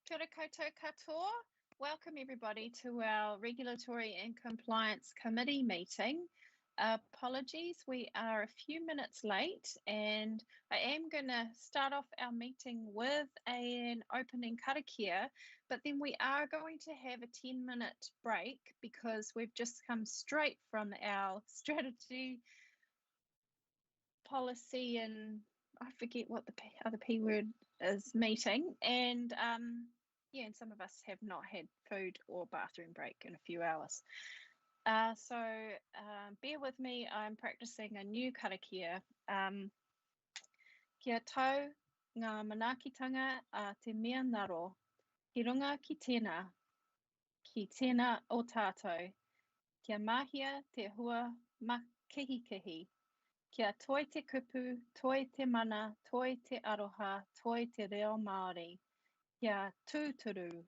Kia ora koutou katoa. Welcome everybody to our Regulatory and Compliance Committee meeting. Apologies, we are a few minutes late, and I am going to start off our meeting with an opening karakia, but then we are going to have a 10-minute break because we've just come straight from our strategy, policy, and I forget what the other P word is, meeting, and yeah, and some of us have not had food or bathroom break in a few hours. So bear with me, I'm practicing a new karakia. Kia tau ngā manaakitanga a te mea ngaro, ki runga ki tēnā o tātou, kia mahia te hua makihikihi, kia toi te kupu, toi te mana, toi te aroha, toi te reo Māori, kia tūturu,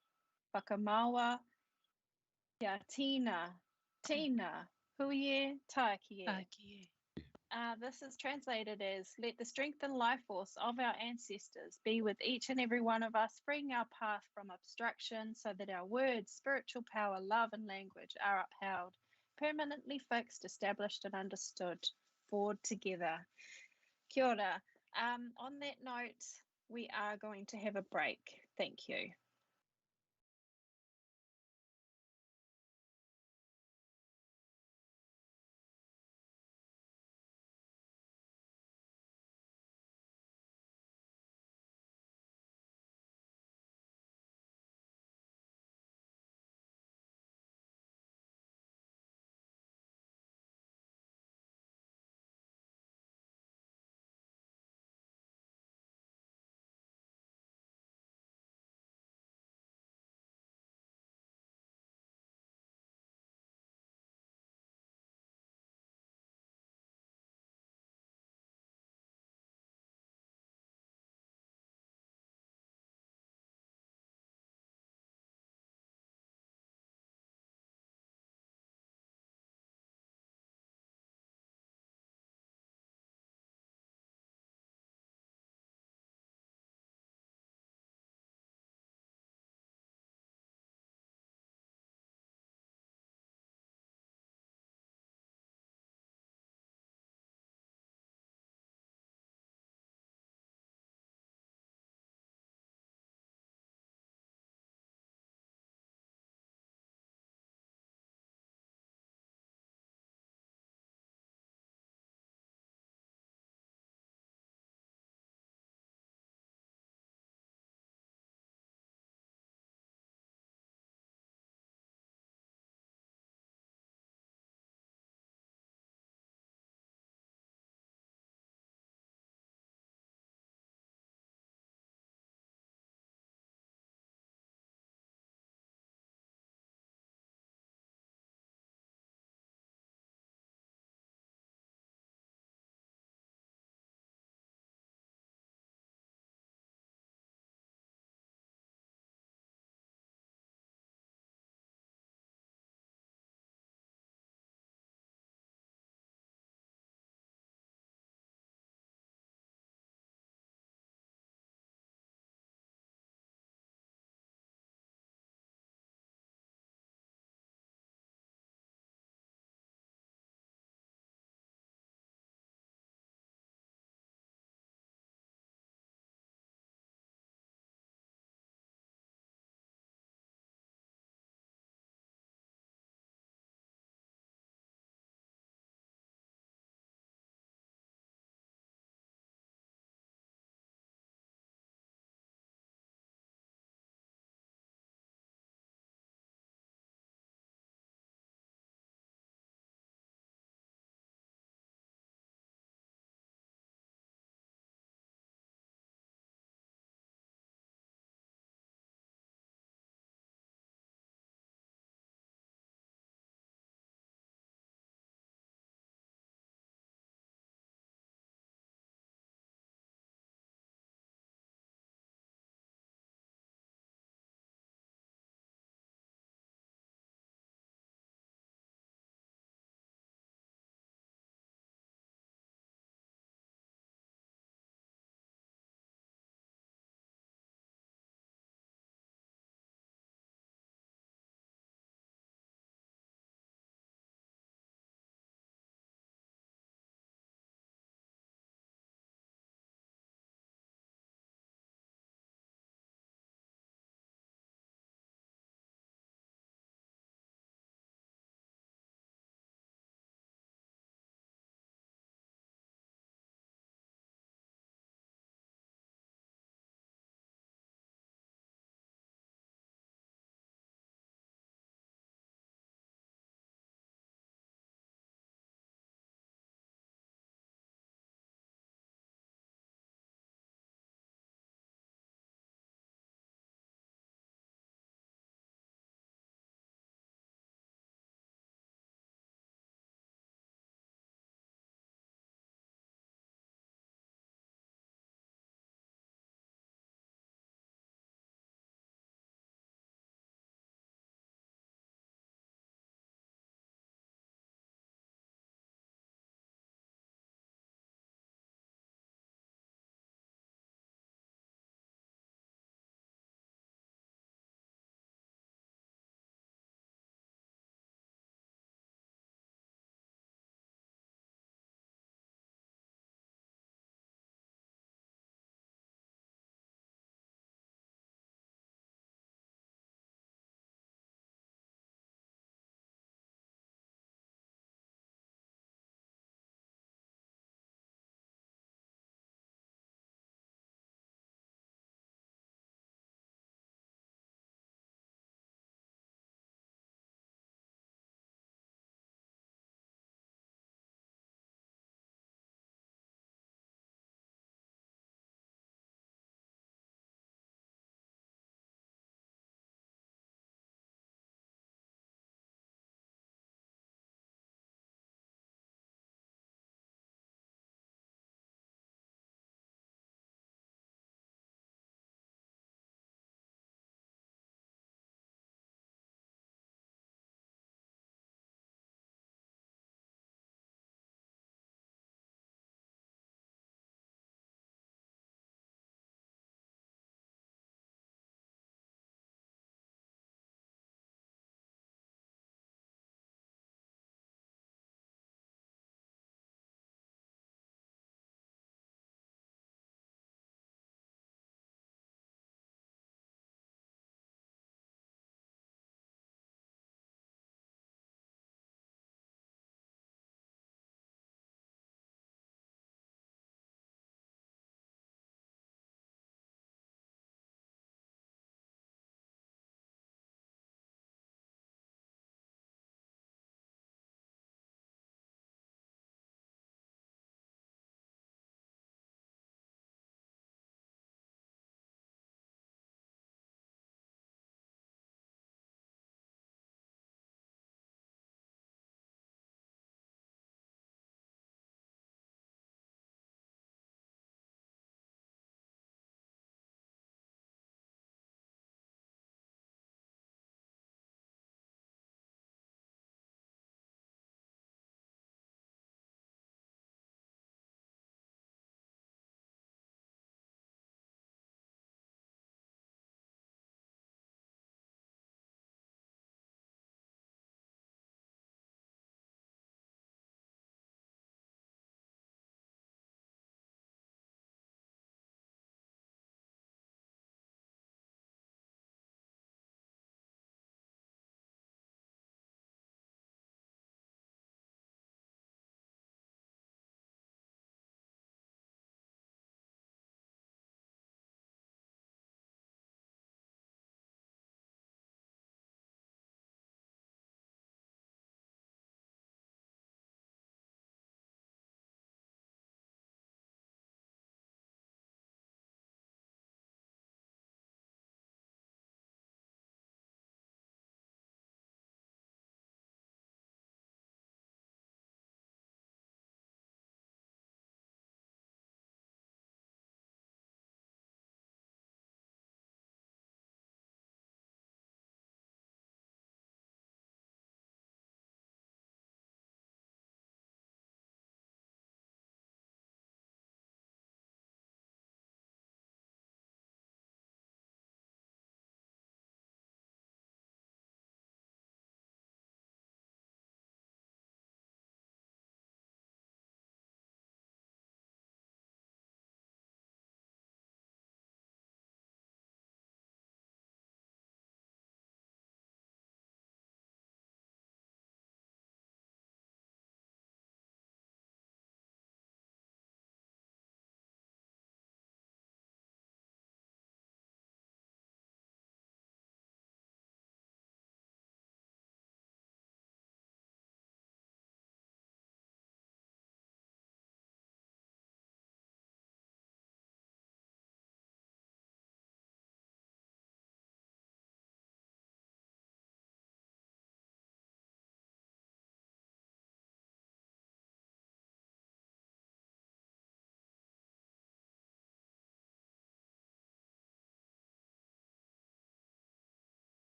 whakamaua, kia tīna, huie, tākie. This is translated as, let the strength and life force of our ancestors be with each and every one of us, freeing our path from obstruction so that our words, spiritual power, love and language are upheld, permanently fixed, established and understood, forward together. Kia ora. On that note, we are going to have a break. Thank you.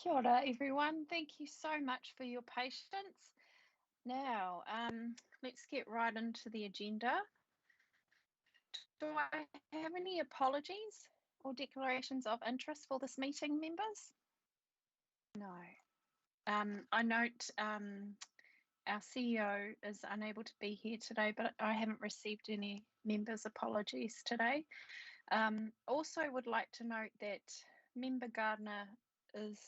Kia ora, everyone. Thank you so much for your patience. Now, let's get right into the agenda. Do I have any apologies or declarations of interest for this meeting, members? No. I note our CEO is unable to be here today, but I haven't received any members' apologies today. Also would like to note that Member Gardner is,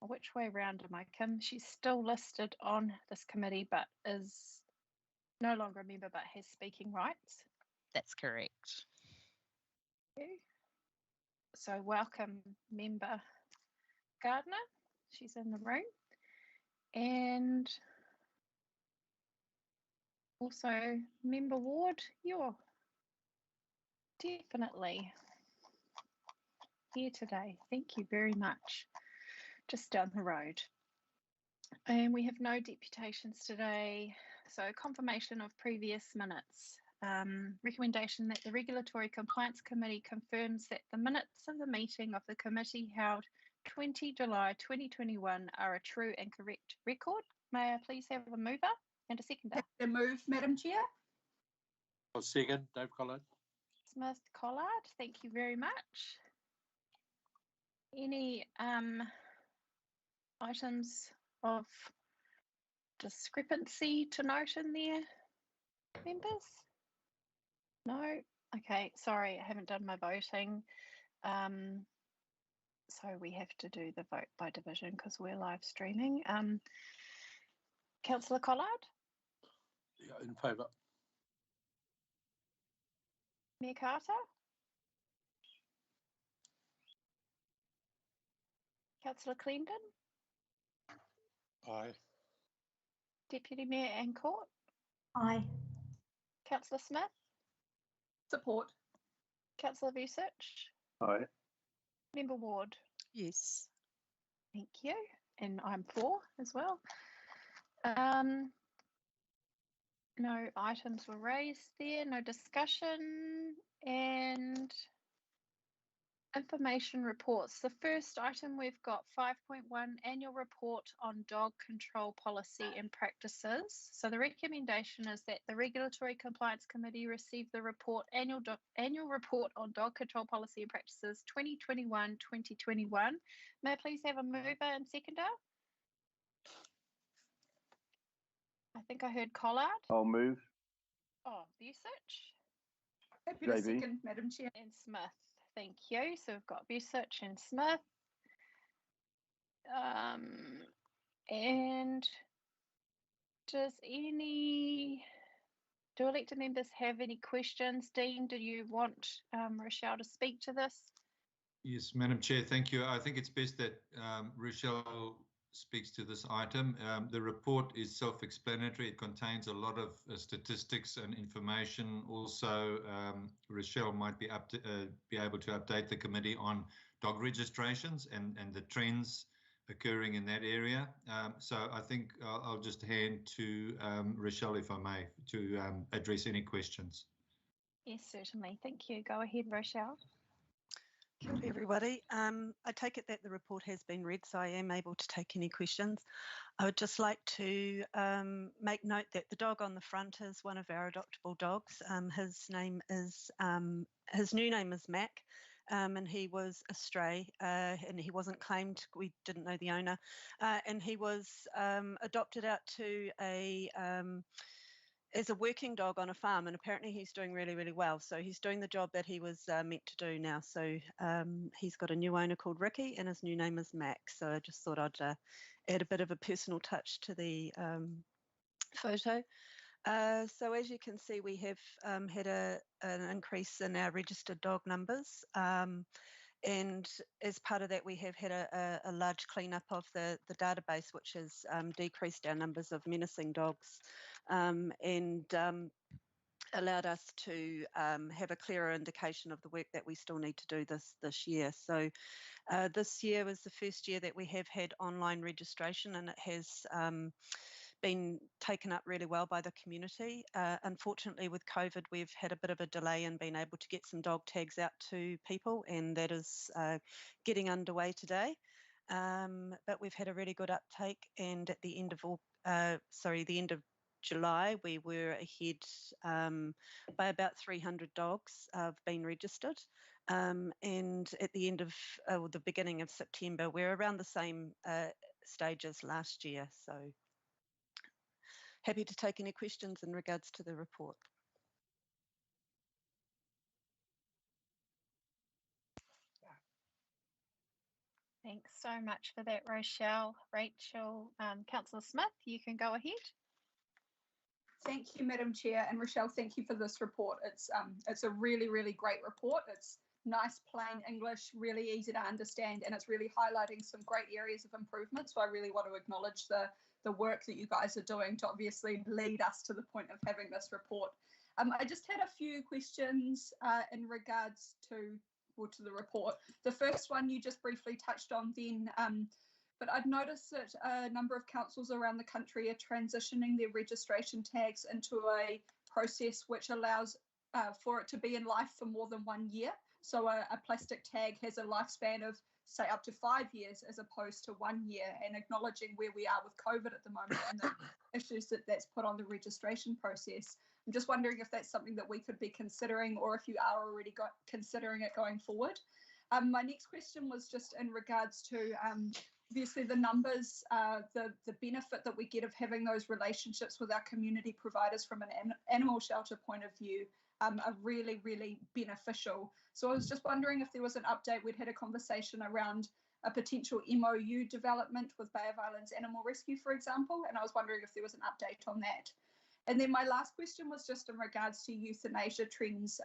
which way round am I, Kim? She's still listed on this committee, but is no longer a member, but has speaking rights. That's correct. So welcome, Member Gardner. She's in the room. And also, Member Ward, you're definitely here today. Thank you very much. Just down the road. And we have no deputations today. So confirmation of previous minutes. Recommendation that the Regulatory Compliance Committee confirms that the minutes of the meeting of the committee held 20 July 2021 are a true and correct record. May I please have a mover and a seconder? The move, Madam Chair. I'll second, Dave Collard. Smith Collard, thank you very much. Any items of discrepancy to note in there, members? No? Okay, sorry, I haven't done my voting. So we have to do the vote by division because we're live streaming. Councillor Collard? Yeah, in favour. Mayor Carter? Councillor Clendon? Aye. Deputy Mayor Ancourt? Aye. Councillor Smith? Support. Councillor Vucic? Aye. Member Ward? Yes. Thank you. And I'm for as well. No items were raised there, no discussion, and information reports. The first item we've got 5.1 annual report on dog control policy and practices. So the recommendation is that the Regulatory Compliance Committee receive the report annual report on dog control policy and practices 2021-2021. May I please have a mover and seconder? I think I heard Collard. I'll move. Oh, Vucic. Happy to JB. second, Madam Chair. And Smith. Thank you. So we've got Vucic and Smith. And do elected members have any questions? Dean, do you want Rochelle to speak to this? Yes, Madam Chair, thank you. I think it's best that Rochelle speaks to this item. The report is self-explanatory. It contains a lot of statistics and information. Also, Rochelle might be able to update the committee on dog registrations and the trends occurring in that area. So I think I'll just hand to Rochelle, if I may, to address any questions. Yes, certainly. Thank you. Go ahead, Rochelle. Kia ora, everybody. I take it that the report has been read, so I am able to take any questions. I would just like to make note that the dog on the front is one of our adoptable dogs. His new name is Mac, and he was a stray, and he wasn't claimed. We didn't know the owner, and he was adopted out to as a working dog on a farm, and apparently he's doing really, really well. So he's doing the job that he was meant to do now. So he's got a new owner called Ricky, and his new name is Max. So I just thought I'd add a bit of a personal touch to the photo. So as you can see, we have had an increase in our registered dog numbers. And as part of that, we have had a large cleanup of the database, which has decreased our numbers of menacing dogs and allowed us to have a clearer indication of the work that we still need to do this year. So this year was the first year that we have had online registration, and it has been taken up really well by the community. Unfortunately, with COVID, we've had a bit of a delay in being able to get some dog tags out to people, and that is getting underway today. but we've had a really good uptake, and at the end of the end of July, we were ahead by about 300 dogs have been registered, and at the end of the beginning of September, we're around the same stage as last year. So happy to take any questions in regards to the report. Thanks so much for that, Rochelle. Rachel, Councillor Smith, you can go ahead. Thank you, Madam Chair, and Rochelle, thank you for this report. It's a really, really great report. It's nice, plain English, really easy to understand, and it's really highlighting some great areas of improvement. So I really want to acknowledge the work that you guys are doing to obviously lead us to the point of having this report. I just had a few questions in regards to the report. The first one you just briefly touched on then, but I've noticed that a number of councils around the country are transitioning their registration tags into a process which allows for it to be in life for more than 1 year. So a plastic tag has a lifespan of, say, up to 5 years as opposed to 1 year, and acknowledging where we are with COVID at the moment and the issues that's put on the registration process. I'm just wondering if that's something that we could be considering, or if you are already considering it going forward. My next question was just in regards to obviously the numbers, the benefit that we get of having those relationships with our community providers from an animal shelter point of view are really, really beneficial. So I was just wondering if there was an update. We'd had a conversation around a potential MOU development with Bay of Islands Animal Rescue, for example, and I was wondering if there was an update on that. And then my last question was just in regards to euthanasia trends.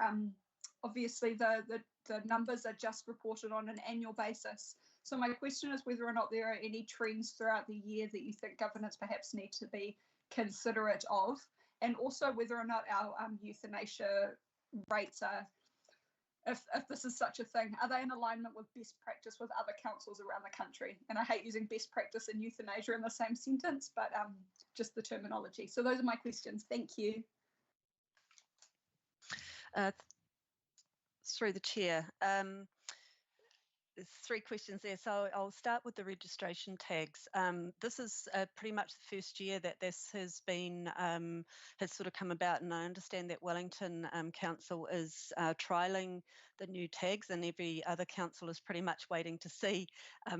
Obviously, the numbers are just reported on an annual basis. So my question is whether or not there are any trends throughout the year that you think governments perhaps need to be considerate of, and also whether or not our euthanasia rates are, if this is such a thing, are they in alignment with best practice with other councils around the country? And I hate using best practice and euthanasia in the same sentence, but just the terminology. So those are my questions. Thank you. Through the chair. There's 3 questions there, so I'll start with the registration tags. This is pretty much the first year that this has been has sort of come about, and I understand that Wellington Council is trialling the new tags, and every other council is pretty much waiting to see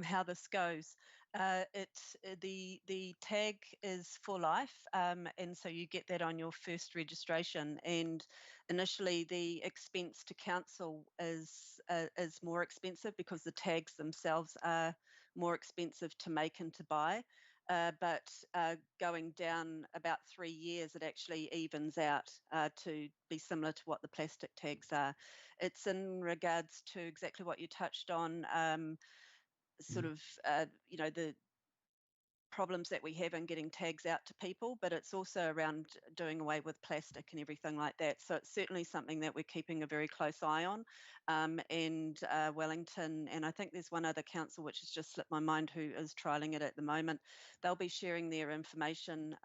how this goes. The tag is for life, and so you get that on your first registration, and initially the expense to council is more expensive because the tags themselves are more expensive to make and to buy, but going down about 3 years it actually evens out to be similar to what the plastic tags are. It's in regards to exactly what you touched on, sort of the problems that we have in getting tags out to people, but it's also around doing away with plastic and everything like that. So it's certainly something that we're keeping a very close eye on. And Wellington, and I think there's one other council which has just slipped my mind who is trialling it at the moment. They'll be sharing their information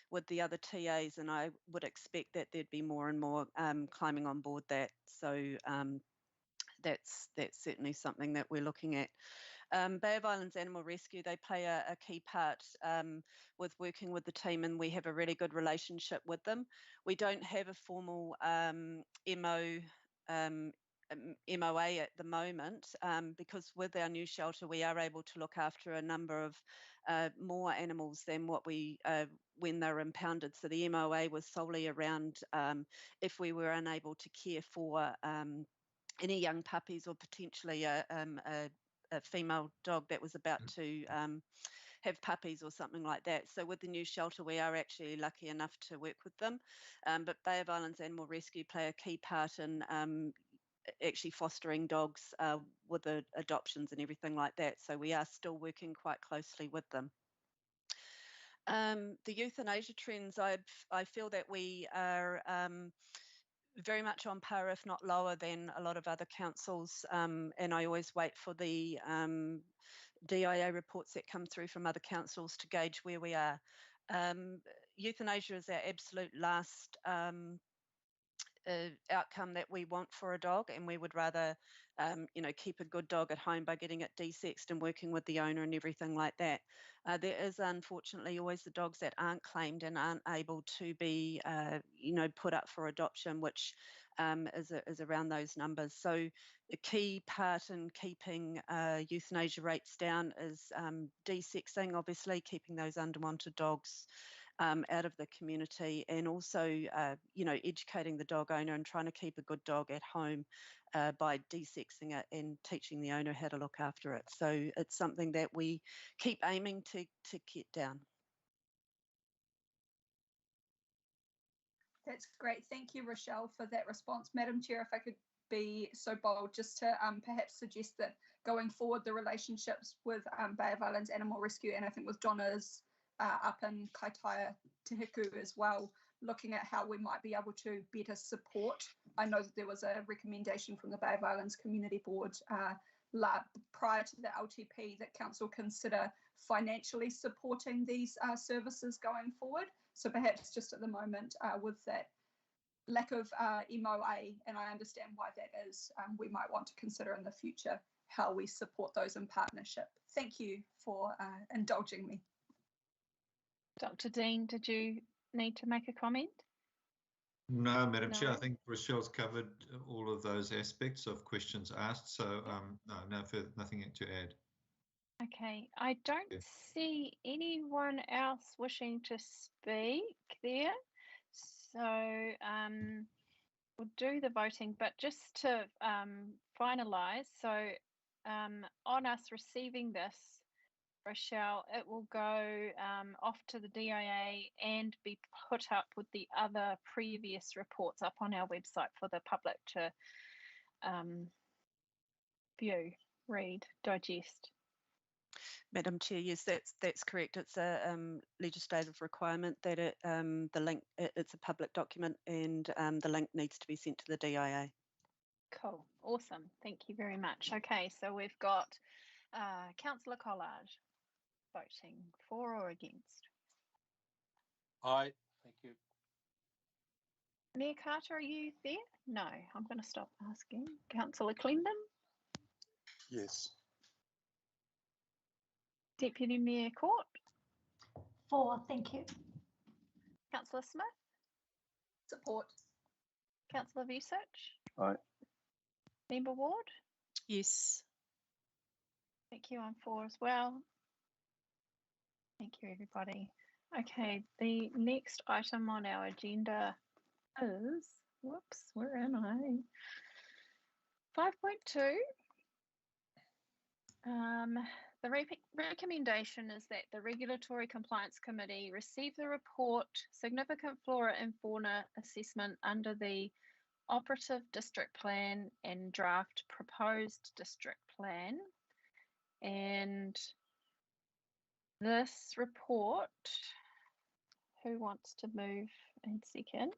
with the other TAs, and I would expect that there'd be more and more climbing on board that. So that's certainly something that we're looking at. Bay of Islands Animal Rescue, they play a key part with working with the team, and we have a really good relationship with them. We don't have a formal MOA at the moment, because with our new shelter we are able to look after a number of more animals than what we when they're impounded. So the MOA was solely around if we were unable to care for any young puppies or potentially a female dog that was about to have puppies or something like that. So with the new shelter, we are actually lucky enough to work with them. But Bay of Islands Animal Rescue play a key part in actually fostering dogs with the adoptions and everything like that. So we are still working quite closely with them. The euthanasia trends, I feel that we are very much on par, if not lower than a lot of other councils, and I always wait for the DIA reports that come through from other councils to gauge where we are. Euthanasia is our absolute last outcome that we want for a dog, and we would rather, keep a good dog at home by getting it desexed and working with the owner and everything like that. There is unfortunately always the dogs that aren't claimed and aren't able to be, put up for adoption, which is around those numbers. So the key part in keeping euthanasia rates down is desexing, obviously, keeping those unwanted dogs out of the community, and also, educating the dog owner and trying to keep a good dog at home by desexing it and teaching the owner how to look after it. So it's something that we keep aiming to get down. That's great. Thank you, Rochelle, for that response. Madam Chair, if I could be so bold just to perhaps suggest that going forward, the relationships with Bay of Islands Animal Rescue, and I think with Donna's up in Kaitaia Te Hiku as well, looking at how we might be able to better support. I know that there was a recommendation from the Bay of Islands Community Board prior to the LTP that Council consider financially supporting these services going forward. So perhaps just at the moment with that lack of MOA, and I understand why that is, we might want to consider in the future how we support those in partnership. Thank you for indulging me. Dr. Dean, did you need to make a comment? No, Madam Chair, I No. think Rochelle's covered all of those aspects of questions asked, so nothing to add. Okay, I don't see anyone else wishing to speak there, so we'll do the voting, but just to finalise, so on us receiving this, Rochelle, it will go off to the DIA and be put up with the other previous reports up on our website for the public to view, read, digest. Madam Chair, yes, that's correct. It's a legislative requirement that the link, it's a public document, and the link needs to be sent to the DIA. Cool, awesome, thank you very much. Okay, so we've got Councillor Collard voting for or against. Aye, thank you. Mayor Carter, are you there? No, I'm going to stop asking. Councillor Clendon? Yes. Deputy Mayor Court? For, thank you. Councillor Smith? Support. Councillor Vucic? Aye. Member Ward? Yes. Thank you, I'm for as well. Thank you, everybody. Okay, the next item on our agenda is, whoops, where am I? 5.2. The recommendation is that the Regulatory Compliance Committee receive the report Significant Flora and Fauna Assessment under the Operative District Plan and Draft Proposed District Plan. And this report, who wants to move and second?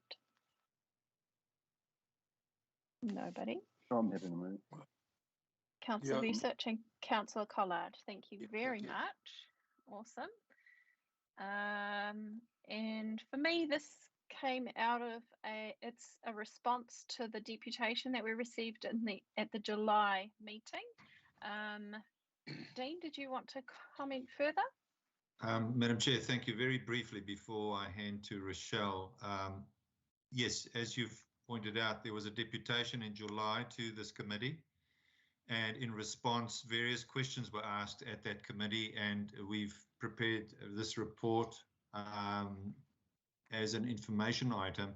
Nobody. I'm happy to move. Councillor Yeah. Vucic and Councillor Collard, thank you Yep, very thank you. much. Awesome. And for me, this came out of it's a response to the deputation that we received at the July meeting. Dean, did you want to comment further? Madam Chair, thank you. Very briefly before I hand to Rochelle. Yes, as you've pointed out, there was a deputation in July to this committee, and in response, various questions were asked at that committee, and we've prepared this report as an information item.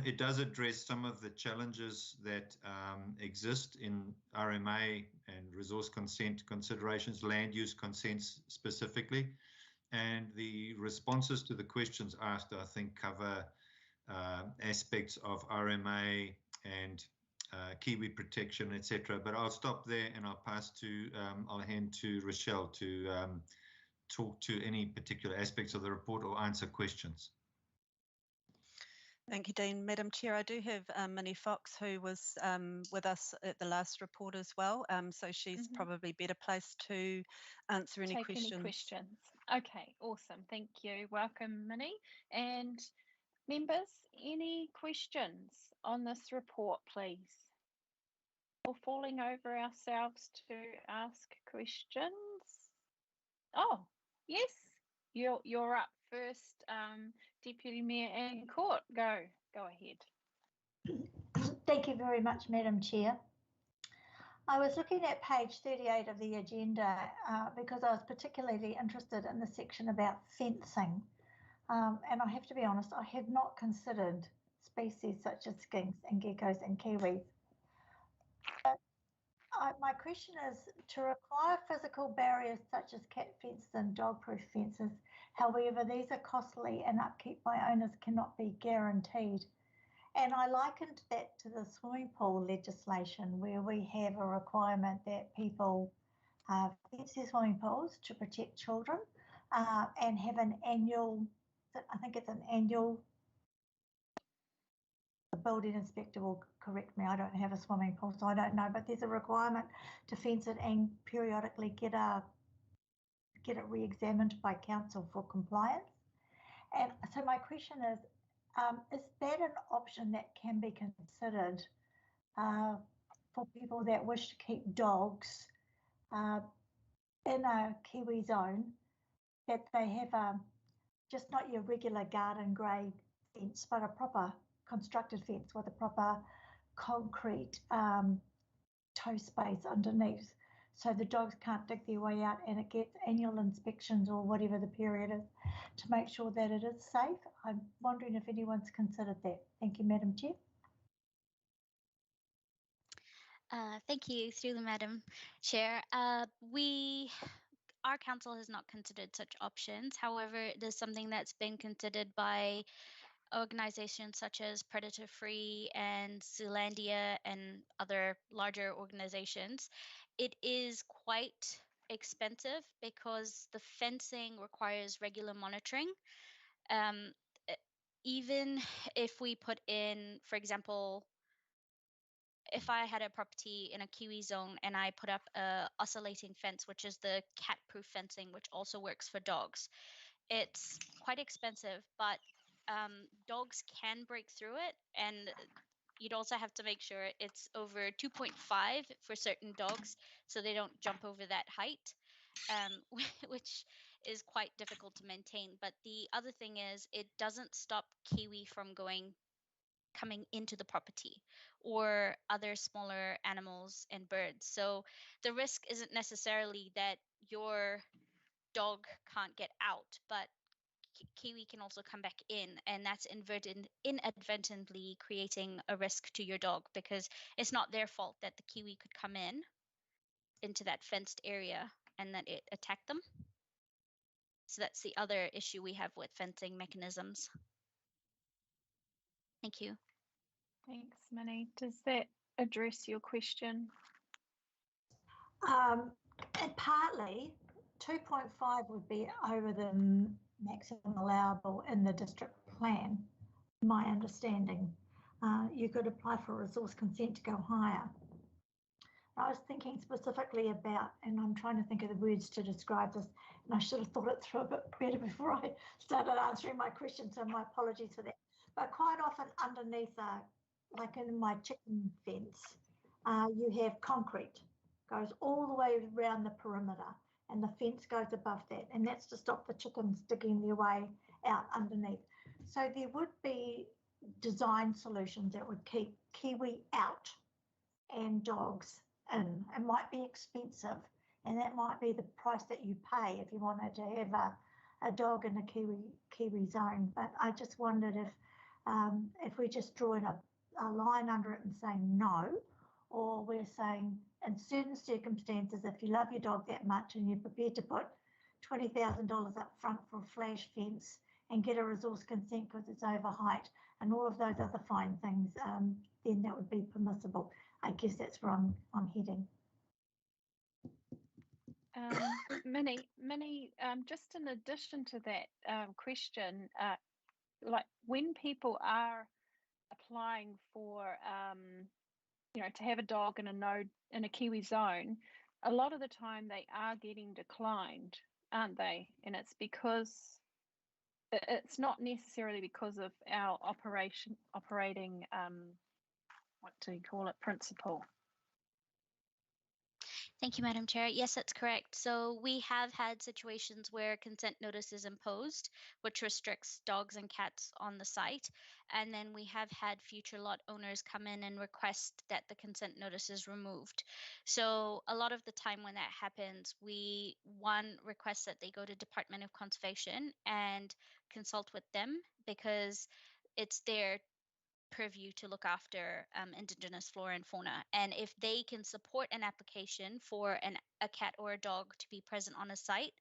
It does address some of the challenges that exist in RMA and resource consent considerations, land use consents specifically, and the responses to the questions asked, I think, cover aspects of RMA and kiwi protection, etc. But I'll stop there and I'll pass to, I'll hand to Rochelle to talk to any particular aspects of the report or answer questions. Thank you, Dean. Madam Chair, I do have Minnie Fox, who was with us at the last report as well, so she's probably better placed to answer any questions. Okay, awesome. Thank you. Welcome, Minnie. And Members, any questions on this report, please? Or falling over ourselves to ask questions? Oh, yes, you're up first, Deputy Mayor Ann Court. Go ahead. Thank you very much, Madam Chair. I was looking at page 38 of the agenda because I was particularly interested in the section about fencing. And I have to be honest, I had not considered species such as skinks and geckos and kiwis. But my question is, to require physical barriers such as cat fences and dog-proof fences, however, these are costly and upkeep by owners cannot be guaranteed. And I likened that to the swimming pool legislation, where we have a requirement that people fence their swimming pools to protect children and have an annual, I think it's an annual, the building inspector will correct me, I don't have a swimming pool, so I don't know, but there's a requirement to fence it and periodically get it re-examined by council for compliance. And so my question is that an option that can be considered for people that wish to keep dogs in a Kiwi zone, that they have just not your regular garden grey fence, but a proper constructed fence with a proper concrete toe space underneath, so the dogs can't dig their way out, and it gets annual inspections or whatever the period is to make sure that it is safe. I'm wondering if anyone's considered that. Thank you, Madam Chair. Thank you, through the Madam Chair. Our council has not considered such options. However, it is something that's been considered by organizations such as Predator Free and Zealandia and other larger organizations. It is quite expensive because the fencing requires regular monitoring. Even if we put in, for example, if I had a property in a Kiwi zone and I put up a oscillating fence, which is the cat-proof fencing, which also works for dogs, it's quite expensive, but dogs can break through it, and you'd also have to make sure it's over 2.5 for certain dogs, so they don't jump over that height, which is quite difficult to maintain. But the other thing is, it doesn't stop kiwi from coming into the property or other smaller animals and birds. So the risk isn't necessarily that your dog can't get out, but kiwi can also come back in, and that's inadvertently creating a risk to your dog, because it's not their fault that the kiwi could come into that fenced area and that it attacked them. So that's the other issue we have with fencing mechanisms. Thank you. Thanks, Minnie. Does that address your question? And partly 2.5 would be over the maximum allowable in the district plan, my understanding. You could apply for resource consent to go higher. I was thinking specifically about, and I'm trying to think of the words to describe this, and I should have thought it through a bit better before I started answering my question, so my apologies for that. But quite often underneath, like in my chicken fence, you have concrete, goes all the way around the perimeter, and the fence goes above that, and that's to stop the chickens digging their way out underneath. So there would be design solutions that would keep kiwi out and dogs in. It might be expensive, and that might be the price that you pay if you wanted to have a dog in a kiwi zone. But I just wondered if we just draw in a line under it and saying no, or we're saying in certain circumstances, if you love your dog that much and you're prepared to put $20,000 up front for a flash fence and get a resource consent because it's over height and all of those other fine things, then that would be permissible. I guess that's where I'm heading. Minnie, just in addition to that question, like when people are applying for, to have a dog in a Kiwi zone, a lot of the time they are getting declined, aren't they? And it's because it's not necessarily because of our operating, what do you call it, principle. Thank you, Madam Chair. Yes, that's correct. So we have had situations where consent notice is imposed, which restricts dogs and cats on the site. And then we have had future lot owners come in and request that the consent notice is removed. So a lot of the time when that happens, we, one, request that they go to Department of Conservation and consult with them, because it's their purview to look after Indigenous flora and fauna. And if they can support an application for a cat or a dog to be present on a site,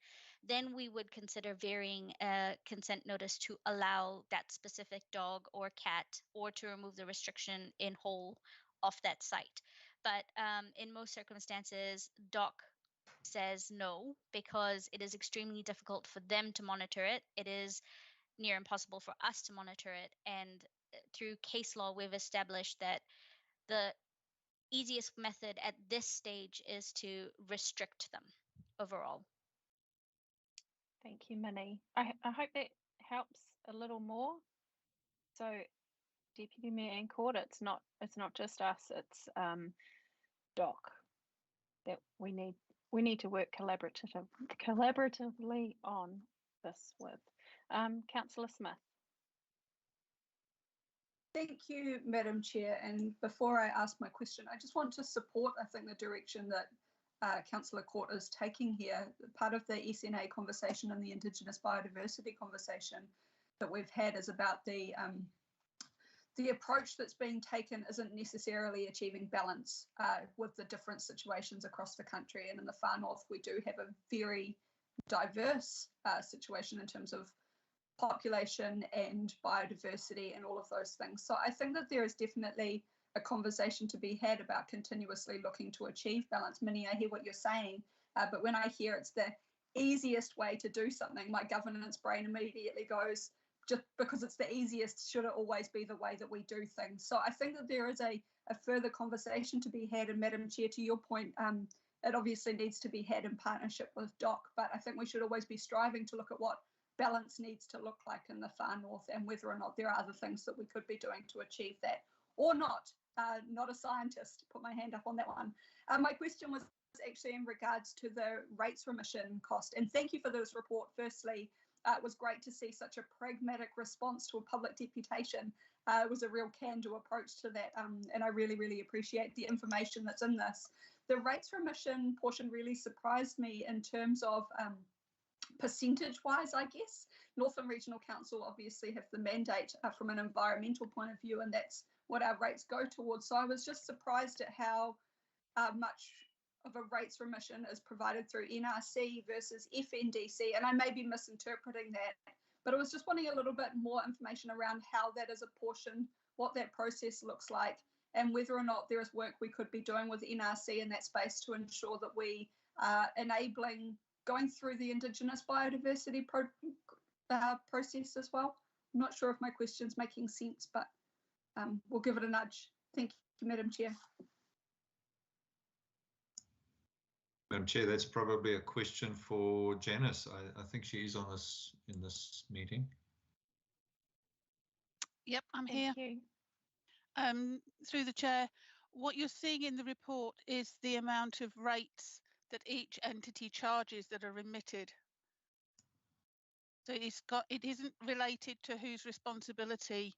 then we would consider varying a consent notice to allow that specific dog or cat, or to remove the restriction in whole off that site. But in most circumstances, DOC says no, because it is extremely difficult for them to monitor it. It is near impossible for us to monitor it. And through case law, we've established that the easiest method at this stage is to restrict them overall. Thank you, Minnie. I hope that helps a little more. So, Deputy Mayor and Court, it's not just us, it's DOC that we need to work collaboratively on this with. Councillor Smith. Thank you, Madam Chair. And before I ask my question, I just want to support, I think, the direction that Councillor Court is taking here. Part of the SNA conversation and the Indigenous biodiversity conversation that we've had is about the approach that's being taken isn't necessarily achieving balance with the different situations across the country. And in the far north, we do have a very diverse situation in terms of population and biodiversity and all of those things. So I think that there is definitely a conversation to be had about continuously looking to achieve balance. Minnie, I hear what you're saying, but when I hear it's the easiest way to do something, my governance brain immediately goes, just because it's the easiest, should it always be the way that we do things? So I think that there is a further conversation to be had. And Madam Chair, to your point, it obviously needs to be had in partnership with DOC, but I think we should always be striving to look at what balance needs to look like in the far north, and whether or not there are other things that we could be doing to achieve that, or not. Not a scientist, put my hand up on that one. My question was actually in regards to the rates remission cost, and thank you for this report. Firstly, it was great to see such a pragmatic response to a public deputation. It was a real can-do approach to that, and I really, really appreciate the information that's in this. The rates remission portion really surprised me in terms of percentage-wise, I guess. Northern Regional Council obviously have the mandate from an environmental point of view, and that's what our rates go towards. So I was just surprised at how much of a rates remission is provided through NRC versus FNDC, and I may be misinterpreting that, but I was just wanting a little bit more information around how that is apportioned, what that process looks like, and whether or not there is work we could be doing with NRC in that space to ensure that we are enabling going through the Indigenous biodiversity process as well. I'm not sure if my question's making sense, but we'll give it a nudge. Thank you, Madam Chair. Madam Chair, that's probably a question for Janice. I think she is on in this meeting. Yep, I'm here. Thank you. Through the chair, what you're seeing in the report is the amount of rates that each entity charges that are remitted. So it isn't related to whose responsibility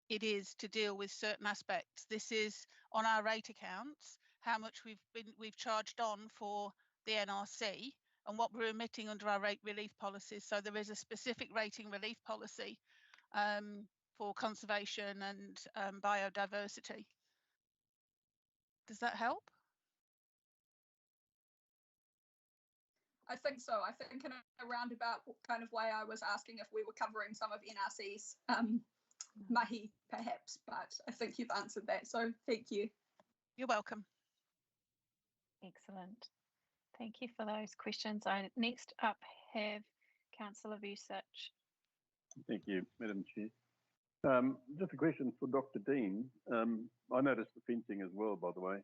it is to deal with certain aspects. This is on our rate accounts, how much we've charged on for the NRC and what we're remitting under our rate relief policies. So there is a specific rating relief policy for conservation and biodiversity. Does that help? I think so. I think in a roundabout kind of way, I was asking if we were covering some of NRC's mahi, perhaps, but I think you've answered that. So thank you. You're welcome. Excellent. Thank you for those questions. I next up have Councillor Vusic. Thank you, Madam Chair. Just a question for Dr. Dean. I noticed the fencing as well, by the way,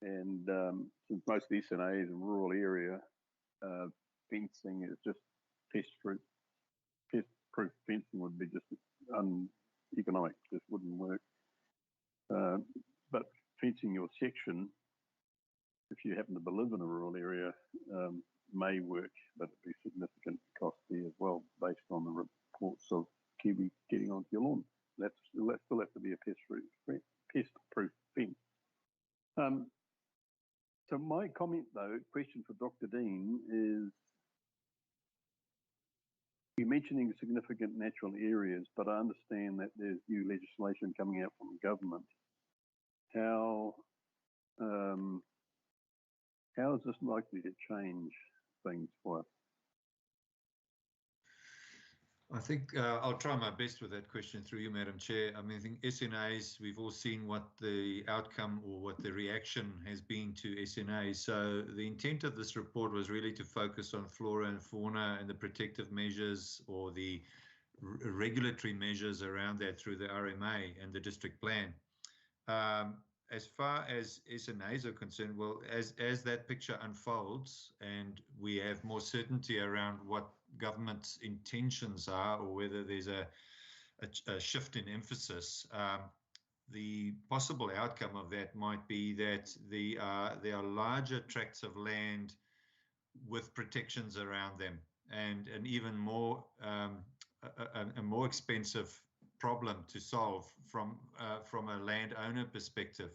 and since most of the SNA is a rural area, fencing is just pest proof fencing would be just uneconomic, just wouldn't work. But fencing your section, if you happen to live in a rural area, may work, but it'd be significant costly as well, based on the reports of kiwi getting onto your lawn. That still have to be a pest-proof fence. So my comment, though, question for Dr. Dean is, you're mentioning significant natural areas, but I understand that there's new legislation coming out from the government. How is this likely to change things for us? I think I'll try my best with that question through you, Madam Chair. I mean, I think SNAs, we've all seen what the outcome or what the reaction has been to SNAs. So the intent of this report was really to focus on flora and fauna and the protective measures or the regulatory measures around that through the RMA and the district plan. As far as SNAs are concerned, well, as that picture unfolds and we have more certainty around what government's intentions are, or whether there's a shift in emphasis, the possible outcome of that might be that there are larger tracts of land with protections around them, and an even more a more expensive problem to solve from a landowner perspective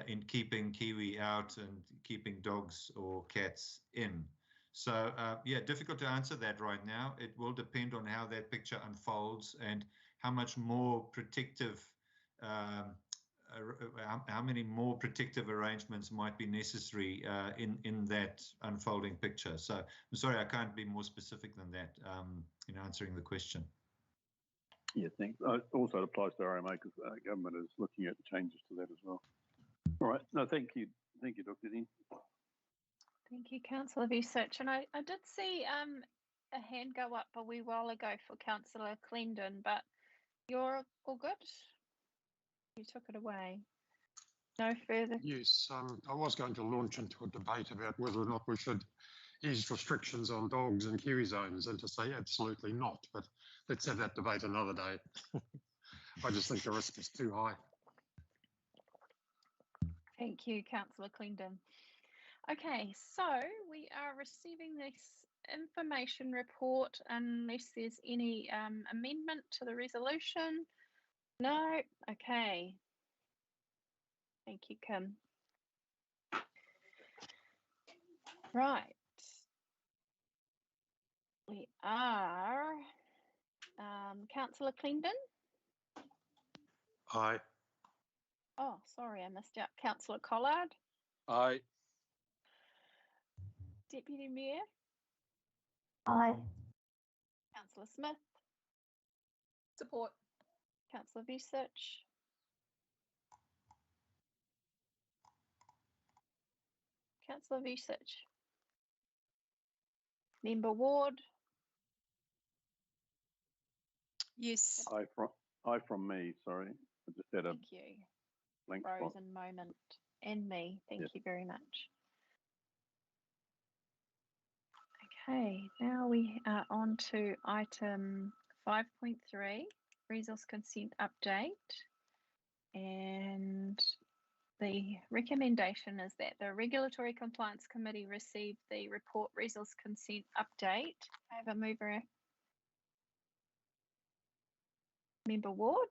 in keeping kiwi out and keeping dogs or cats in. So yeah, difficult to answer that right now. It will depend on how that picture unfolds and how much more protective, how many more protective arrangements might be necessary in that unfolding picture. So I'm sorry, I can't be more specific than that in answering the question. Yeah, thanks. Also applies to RMA because the government is looking at changes to that as well. All right. No, thank you. Thank you, Dr. Dean. Thank you, Councillor Visich. And I did see a hand go up a wee while ago for Councillor Clendon, but you're all good? You took it away. No further. Yes, I was going to launch into a debate about whether or not we should ease restrictions on dogs in kiwi zones, and to say absolutely not, but let's have that debate another day. I just think the risk is too high. Thank you, Councillor Clendon. Okay, so we are receiving this information report unless there's any amendment to the resolution. No? Okay. Thank you, Kim. Right. We are Councillor Clendon. Aye. Oh, sorry, I missed out. Councillor Collard. Aye. Deputy Mayor. Aye. Councillor Smith. Support. Councillor Visich. Councillor Visich. Member Ward. Yes. Aye from me, sorry. I just had a Thank you. blank spot. Frozen moment. And me. Thank you very much. Okay, now we are on to item 5.3, resource consent update. And the recommendation is that the Regulatory Compliance Committee receive the report resource consent update. I have a mover. Member Ward.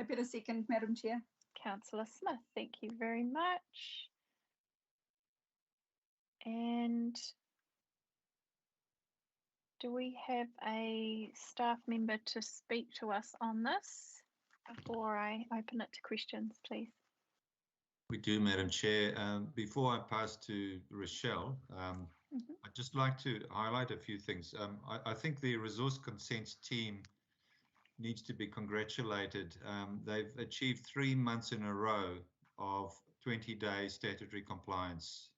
A better second, Madam Chair. Councillor Smith, thank you very much. And do we have a staff member to speak to us on this before I open it to questions, please? We do, Madam Chair. Before I pass to Rochelle, I'd just like to highlight a few things. I think the resource consents team needs to be congratulated. They've achieved 3 months in a row of 20-day statutory compliance.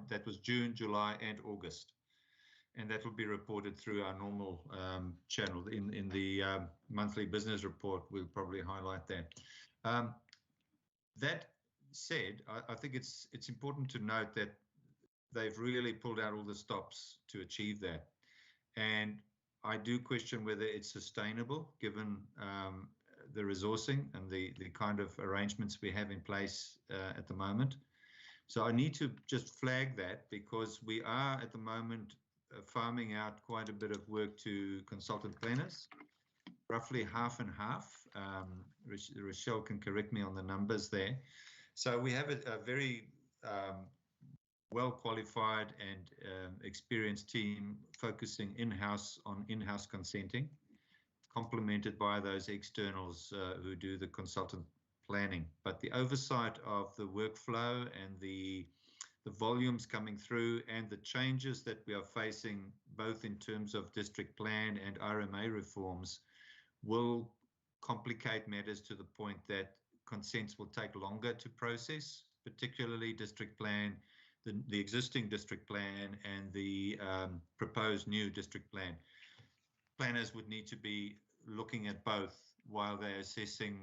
That was June, July, and August. And that will be reported through our normal channel. In the monthly business report, we'll probably highlight that. That said, I think it's important to note that they've really pulled out all the stops to achieve that. And I do question whether it's sustainable given the resourcing and the kind of arrangements we have in place at the moment. So I need to just flag that because we are at the moment farming out quite a bit of work to consultant planners, roughly half and half. Rochelle can correct me on the numbers there. So we have a very well qualified and experienced team focusing in-house on in-house consenting, complemented by those externals who do the consultant planning. But the oversight of the workflow and the volumes coming through and the changes that we are facing, both in terms of district plan and RMA reforms, will complicate matters to the point that consents will take longer to process, particularly district plan, the existing district plan and the proposed new district plan. Planners would need to be looking at both while they're assessing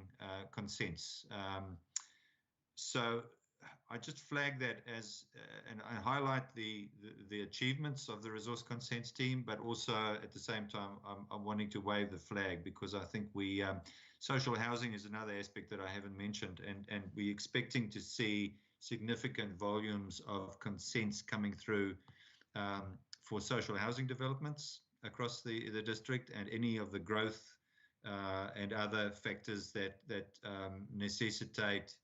consents. So I just flag that as, and I highlight the achievements of the resource consents team, but also at the same time, I'm wanting to wave the flag because I think social housing is another aspect that I haven't mentioned, and we're expecting to see significant volumes of consents coming through for social housing developments across the district, and any of the growth and other factors that necessitate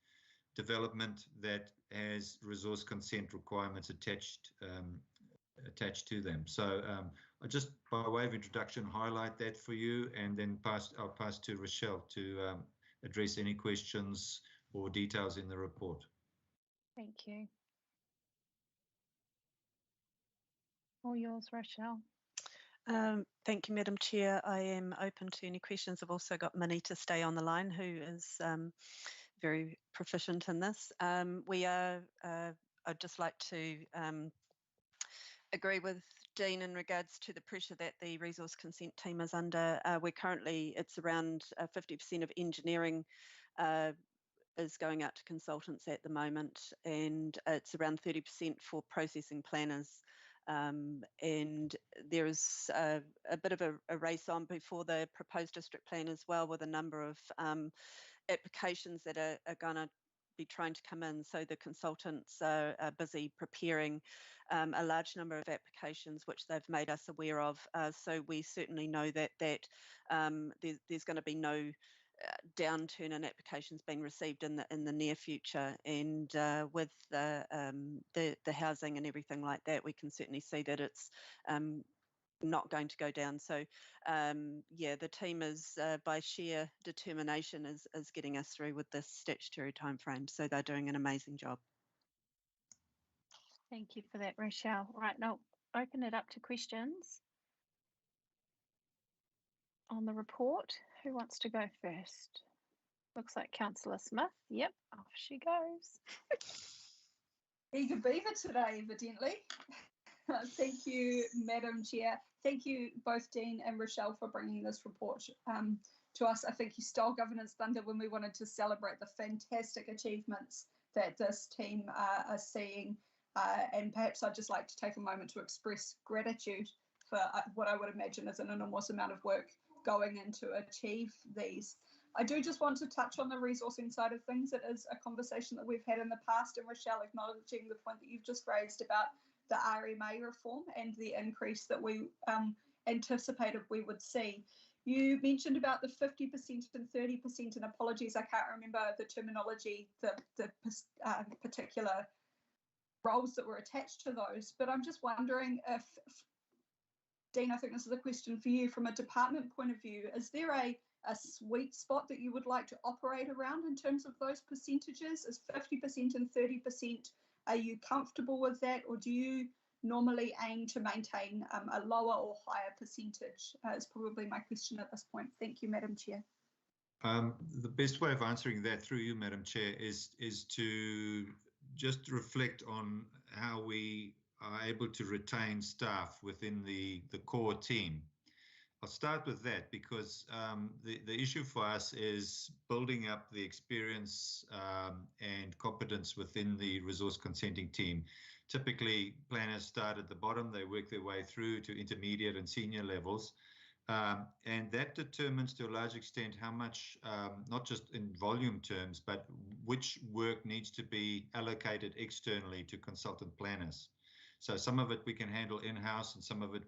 development that has resource consent requirements attached to them. So I just, by way of introduction, highlight that for you, and then I'll pass to Rochelle to address any questions or details in the report. Thank you. All yours, Rochelle. Thank you, Madam Chair. I am open to any questions. I've also got Minnie to stay on the line, who is very proficient in this. I'd just like to agree with Dean in regards to the pressure that the resource consent team is under. It's around 50% of engineering is going out to consultants at the moment, and it's around 30% for processing planners. And there is a bit of a race on before the proposed district plan as well, with a number of applications that are going to be trying to come in. So the consultants are busy preparing a large number of applications, which they've made us aware of. So we certainly know that there's going to be no downturn in applications being received in the near future, and with the housing and everything like that, we can certainly see that it's not going to go down. So yeah, the team is by sheer determination is getting us through with this statutory timeframe. So they're doing an amazing job. Thank you for that, Rochelle. Right, now open it up to questions on the report. Who wants to go first? Looks like Councillor Smith. Yep, off she goes. Eager beaver today, evidently. Thank you, Madam Chair. Thank you both Dean and Rochelle for bringing this report to us. I think you stole governance thunder when we wanted to celebrate the fantastic achievements that this team are seeing. And perhaps I'd just like to take a moment to express gratitude for what I would imagine is an enormous amount of work going in to achieve these. I do just want to touch on the resourcing side of things. It is a conversation that we've had in the past, and Rochelle, acknowledging the point that you've just raised about the RMA reform and the increase that we anticipated we would see. You mentioned about the 50% and 30%, and apologies, I can't remember the terminology, the particular roles that were attached to those, but I'm just wondering if, Dean, I think this is a question for you from a department point of view, is there a sweet spot that you would like to operate around in terms of those percentages? Is 50% and 30%, are you comfortable with that, or do you normally aim to maintain a lower or higher percentage? Is probably my question at this point. Thank you, Madam Chair. The best way of answering that through you, Madam Chair, is to just reflect on how we are able to retain staff within the core team. I'll start with that because the issue for us is building up the experience and competence within the resource consenting team. Typically, planners start at the bottom, they work their way through to intermediate and senior levels. And that determines to a large extent how much, not just in volume terms, but which work needs to be allocated externally to consultant planners. So some of it we can handle in-house, and some of it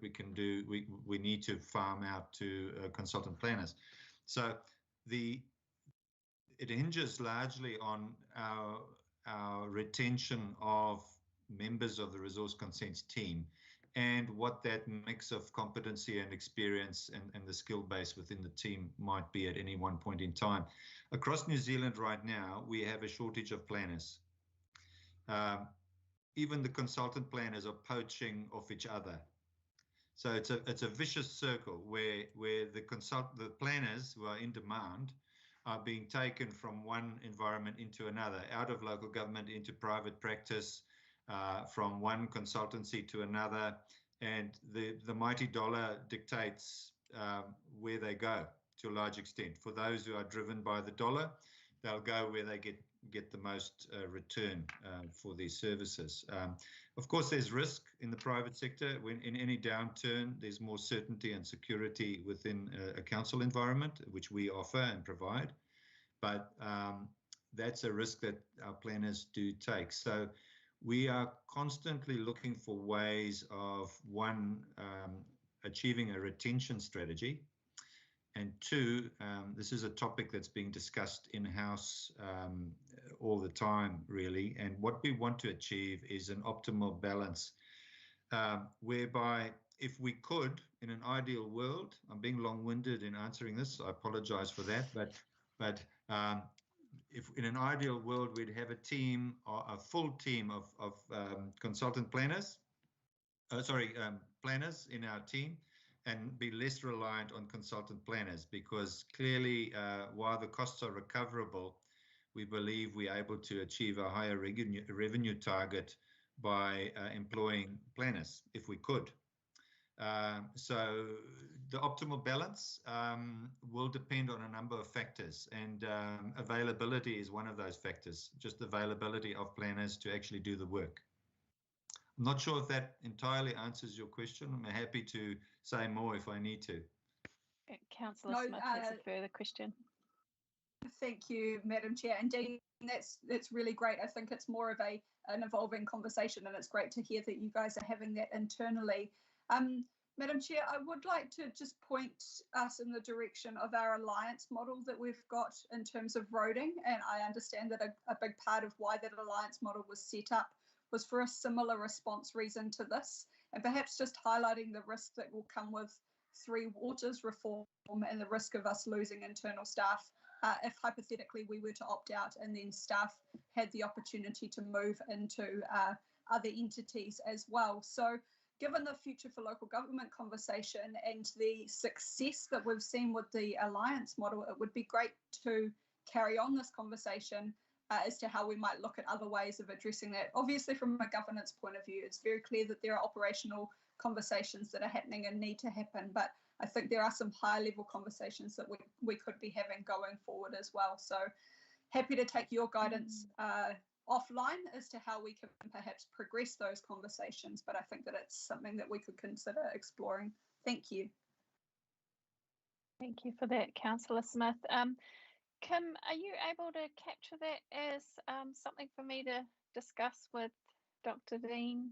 we need to farm out to consultant planners. So it hinges largely on our retention of members of the resource consents team, and what that mix of competency and experience and the skill base within the team might be at any one point in time. Across New Zealand right now, we have a shortage of planners. Even the consultant planners are poaching off each other. So it's a vicious circle where the planners who are in demand are being taken from one environment into another, out of local government into private practice, from one consultancy to another, and the mighty dollar dictates where they go to a large extent. For those who are driven by the dollar, they'll go where they get the most return for these services. Of course, there's risk in the private sector. When in any downturn, there's more certainty and security within a council environment, which we offer and provide. But that's a risk that our planners do take. So we are constantly looking for ways of, one, achieving a retention strategy, and two, this is a topic that's being discussed in-house all the time, really. And what we want to achieve is an optimal balance, whereby if we could, in an ideal world, I'm being long-winded in answering this, I apologize for that, but if in an ideal world we'd have a team, or a full team of consultant planners, planners in our team, and be less reliant on consultant planners, because clearly, while the costs are recoverable, we believe we're able to achieve a higher revenue target by employing planners, if we could. So the optimal balance will depend on a number of factors, and availability is one of those factors, just availability of planners to actually do the work. I'm not sure if that entirely answers your question. I'm happy to say more if I need to. Councillor Smith has a further question. Thank you, Madam Chair. Indeed, that's really great. I think it's more of an evolving conversation, and it's great to hear that you guys are having that internally. Madam Chair, I would like to just point us in the direction of our alliance model that we've got in terms of roading. And I understand that a big part of why that alliance model was set up was for a similar response reason to this, and perhaps just highlighting the risk that will come with Three Waters reform and the risk of us losing internal staff if hypothetically we were to opt out and then staff had the opportunity to move into other entities as well. So given the Future for Local Government conversation and the success that we've seen with the alliance model, it would be great to carry on this conversation as to how we might look at other ways of addressing that. Obviously, from a governance point of view, it's very clear that there are operational conversations that are happening and need to happen, but I think there are some higher level conversations that we could be having going forward as well. So happy to take your guidance offline as to how we can perhaps progress those conversations, but I think that it's something that we could consider exploring. Thank you. Thank you for that, Councillor Smith. Kim, are you able to capture that as something for me to discuss with Dr. Dean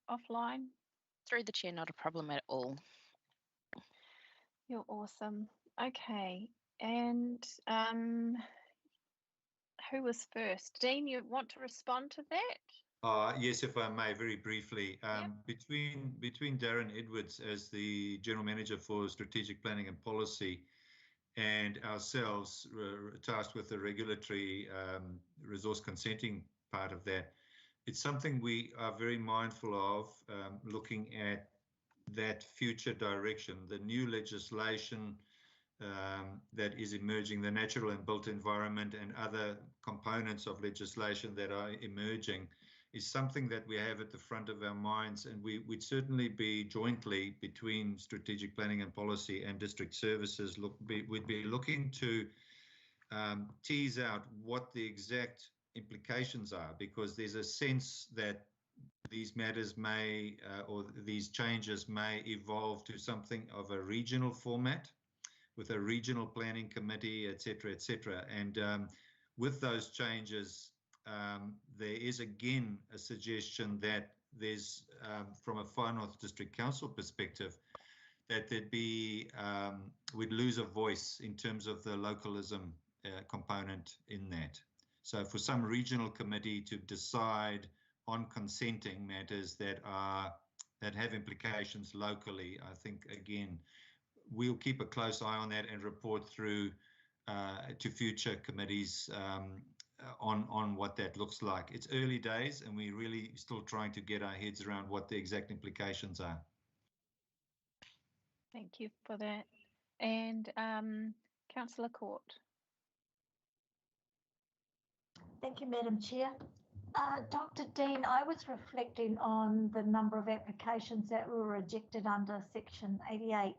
offline? Through the chair, not a problem at all. You're awesome. Okay, and who was first? Dean, you want to respond to that? Yes, if I may, very briefly. Yep. Between Darren Edwards as the General Manager for Strategic Planning and Policy and ourselves tasked with the regulatory resource consenting part of that, it's something we are very mindful of, looking at that future direction, the new legislation that is emerging, the natural and built environment and other components of legislation that are emerging is something that we have at the front of our minds, and we'd certainly be jointly between strategic planning and policy and district services we'd be looking to tease out what the exact implications are, because there's a sense that these matters may, or these changes may evolve to something of a regional format with a regional planning committee, et cetera, and with those changes, there is again a suggestion that there's, from a Far North District Council perspective, that there'd be, we'd lose a voice in terms of the localism component in that. So for some regional committee to decide on consenting matters that have implications locally, I think again, we'll keep a close eye on that and report through to future committees on what that looks like. It's early days and we're really still trying to get our heads around what the exact implications are. Thank you for that. And Councillor Court. Thank you, Madam Chair. Dr. Dean, I was reflecting on the number of applications that were rejected under Section 88.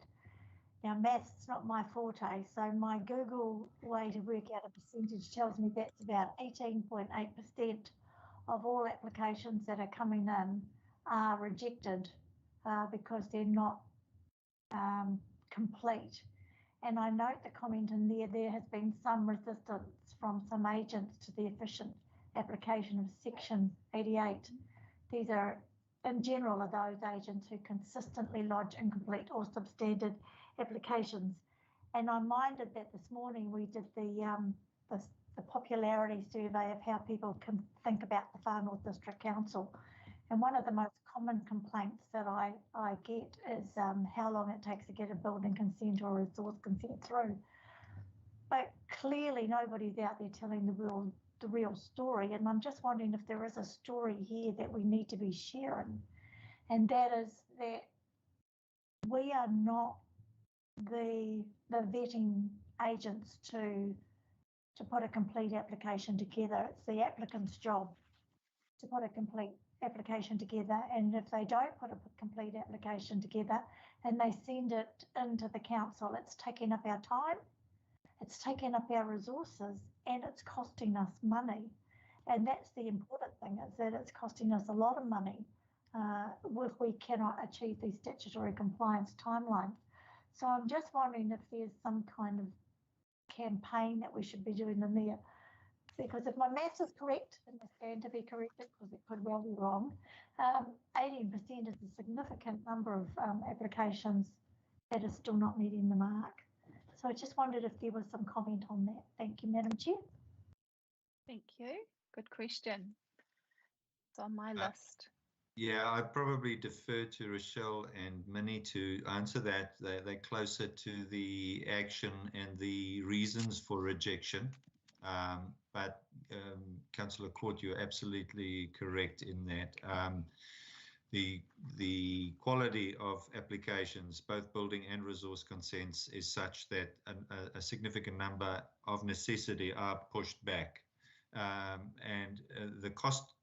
Now, maths is not my forte, so my Google way to work out a percentage tells me that's about 18.8% of all applications that are coming in are rejected because they're not complete. And I note the comment in there has been some resistance from some agents to the efficient application of Section 88. These are, in general, are those agents who consistently lodge incomplete or substandard applications. And I'm minded that this morning we did the popularity survey of how people can think about the Far North District Council. And one of the most common complaints that I get is how long it takes to get a building consent or a resource consent through. But clearly nobody's out there telling the real story. And I'm just wondering if there is a story here that we need to be sharing. And that is that we are not the vetting agents to put a complete application together. It's the applicant's job to put a complete application together, and if they don't put a complete application together and they send it into the council, it's taking up our time, it's taking up our resources, and it's costing us money. And that's the important thing, is that it's costing us a lot of money if we cannot achieve these statutory compliance timelines. So I'm just wondering if there's some kind of campaign that we should be doing in there. Because if my maths is correct, and I stand to be corrected because it could well be wrong, 18% is a significant number of applications that are still not meeting the mark. So I just wondered if there was some comment on that. Thank you, Madam Chair. Thank you. Good question. It's on my list. Yeah, I probably defer to Rochelle and Minnie to answer that. They're closer to the action and the reasons for rejection. But Councillor Court, you're absolutely correct in that. The quality of applications, both building and resource consents, is such that a significant number of necessity are pushed back. And the cost,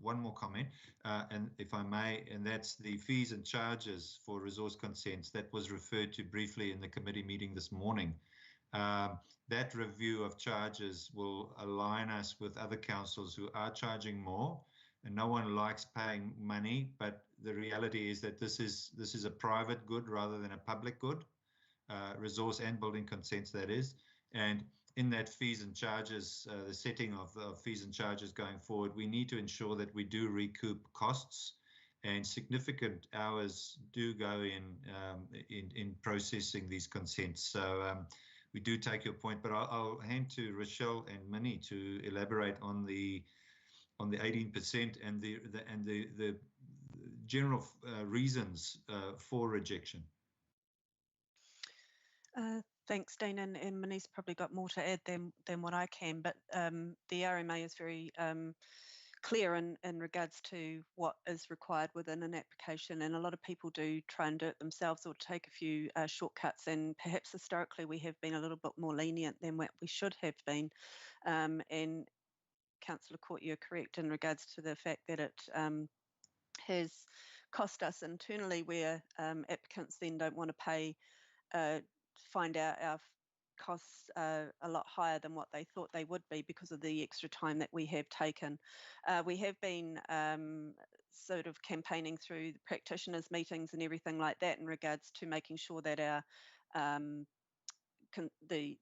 one more comment, and if I may, and that's the fees and charges for resource consents that was referred to briefly in the committee meeting this morning. That review of charges will align us with other councils who are charging more, and no one likes paying money, but the reality is that this is a private good rather than a public good, resource and building consents, that is. And in that fees and charges, the setting of fees and charges going forward, we need to ensure that we do recoup costs, and significant hours do go in processing these consents. So we do take your point, but I'll hand to Rochelle and Minnie to elaborate on the 18% and the general reasons for rejection. Thanks, Dean, and Minnie's probably got more to add than what I can, but the RMA is very clear in regards to what is required within an application, and a lot of people do try and do it themselves or take a few shortcuts, and perhaps historically we have been a little bit more lenient than what we should have been. And Councillor Court, you're correct in regards to the fact that it has cost us internally, where applicants then don't want to pay, find out our costs a lot higher than what they thought they would be because of the extra time that we have taken. We have been sort of campaigning through the practitioners' meetings and everything like that in regards to making sure that our the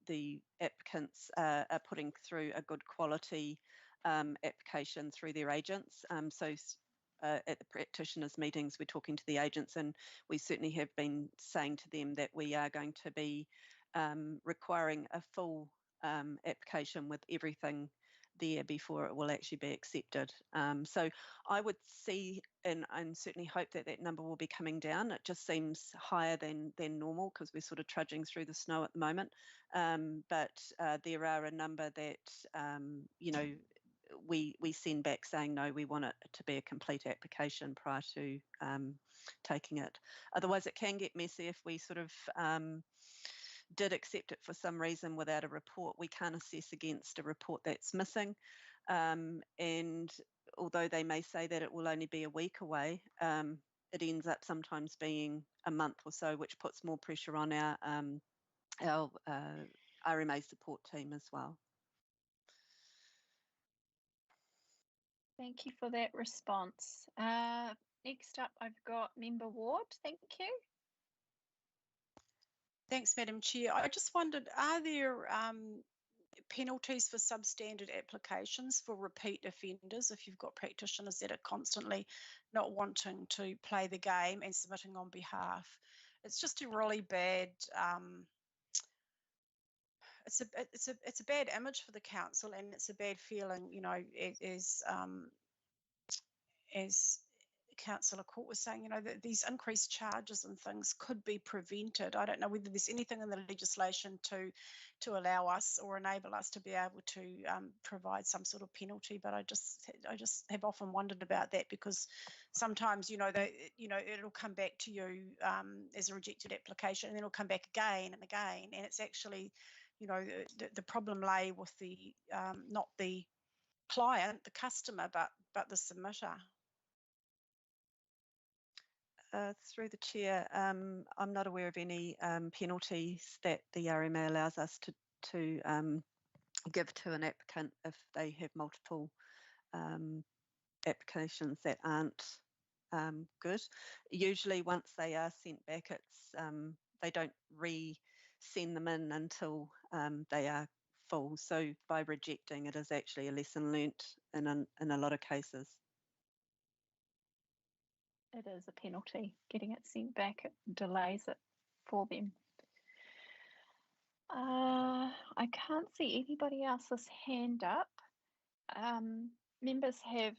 applicants are putting through a good quality application through their agents. At the practitioners' meetings, we're talking to the agents, and we certainly have been saying to them that we are going to be requiring a full application with everything there before it will actually be accepted. So I would see and certainly hope that that number will be coming down. It just seems higher than normal because we're sort of trudging through the snow at the moment. But there are a number that, you know, we send back saying, no, we want it to be a complete application prior to taking it. Otherwise, it can get messy if we sort of did accept it for some reason without a report. We can't assess against a report that's missing. And although they may say that it will only be a week away, it ends up sometimes being a month or so, which puts more pressure on our RMA support team as well. Thank you for that response. Next up, I've got Member Ward. Thank you. Thanks, Madam Chair. I just wondered, are there penalties for substandard applications for repeat offenders if you've got practitioners that are constantly not wanting to play the game and submitting on behalf? It's just a really bad it's a bad image for the council, and it's a bad feeling, you know, as Councillor Court was saying, you know, that these increased charges and things could be prevented. I don't know whether there's anything in the legislation to allow us or enable us to be able to provide some sort of penalty, but I just have often wondered about that, because sometimes, you know, it'll come back to you as a rejected application, and then it'll come back again and again, and it's actually, you know, the problem lay with the not the client, the customer, but the submitter. Through the chair, I'm not aware of any penalties that the RMA allows us to give to an applicant if they have multiple applications that aren't good. Usually, once they are sent back, it's they don't re-send them in until they are full. So by rejecting, it is actually a lesson learnt in a lot of cases. It is a penalty. Getting it sent back, it delays it for them. I can't see anybody else's hand up. Members have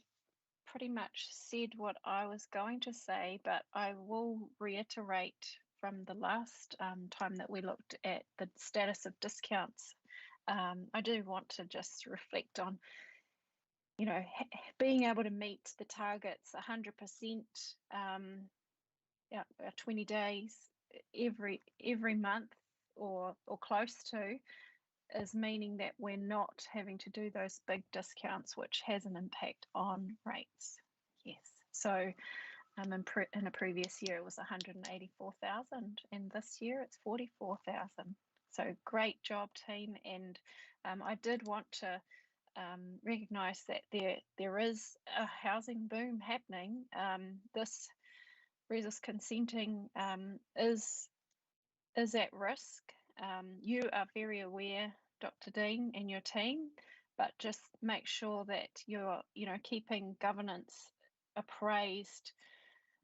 pretty much said what I was going to say, but I will reiterate from the last time that we looked at the status of discounts. I do want to just reflect on, you know, being able to meet the targets 100%, 20 days every month or close to, is meaning that we're not having to do those big discounts, which has an impact on rates. Yes. So in a previous year it was 184,000, and this year it's 44,000. So great job, team. And I did want to recognise that there is a housing boom happening. This resource consenting is at risk. You are very aware, Dr. Dean, and your team, but just make sure that you're, you know, keeping governance apprised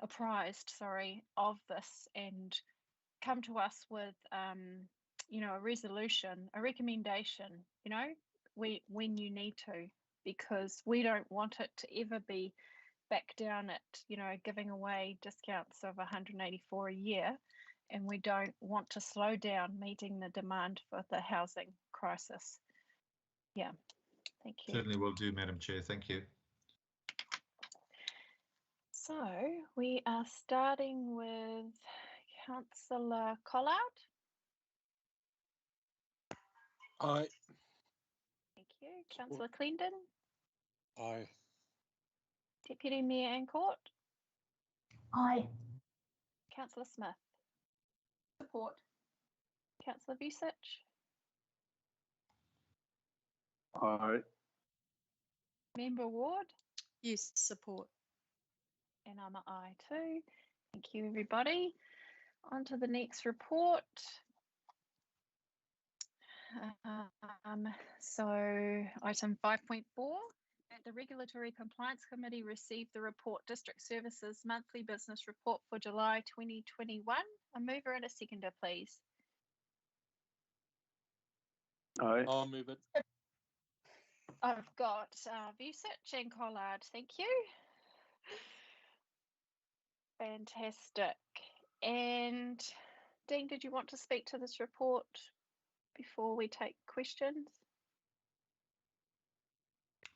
of this, and come to us with you know, a resolution, a recommendation, you know, when you need to, because we don't want it to ever be back down at, you know, giving away discounts of 184 a year, and we don't want to slow down meeting the demand for the housing crisis. Yeah, thank you. Certainly will do, Madam Chair. Thank you. So we are starting with Councillor Collard. Aye. Thank you. Councillor Clendon. Aye. Deputy Mayor Ancourt. Aye. Councillor Smith. Support. Councillor Vucic. Aye. Member Ward. Yes, support. And I'm an aye too. Thank you, everybody. On to the next report. So item 5.4, that the Regulatory Compliance Committee received the report District Services Monthly Business Report for July 2021. A mover and a seconder, please. Aye. I'll move it. I've got Vucic and Collard. Thank you. Fantastic. And Dean, did you want to speak to this report before we take questions?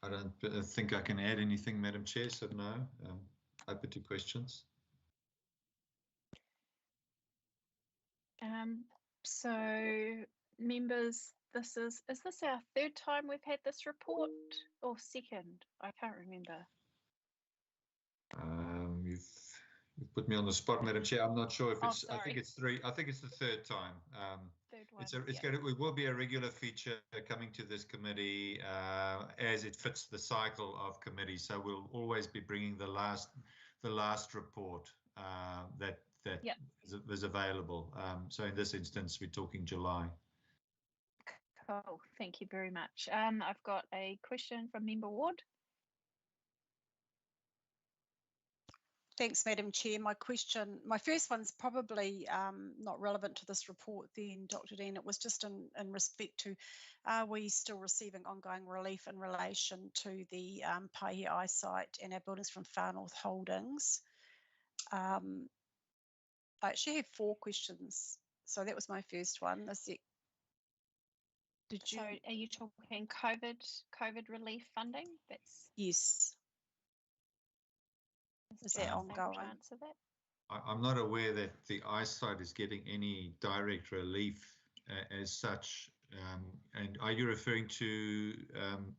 I don't think I can add anything, Madam Chair, so no. Open to questions. So members, this is this our third time we've had this report or second? I can't remember. You've put me on the spot, Madam Chair. I'm not sure if it's. Oh, I think it's three. I think it's the third time. Third one. It will be a regular feature coming to this committee as it fits the cycle of committees. So we'll always be bringing the last report that is available. So in this instance, we're talking July. Cool. Thank you very much. I've got a question from Member Ward. Thanks, Madam Chair. My first one's probably not relevant to this report then, Dr. Dean. It was just in respect to, are we still receiving ongoing relief in relation to the Paihia eyesight and our buildings from Far North Holdings? I actually have 4 questions. So that was my first one. So are you talking COVID relief funding? Yes. Is that ongoing? Answer that? I'm not aware that the eyesight is getting any direct relief as such. And are you referring to,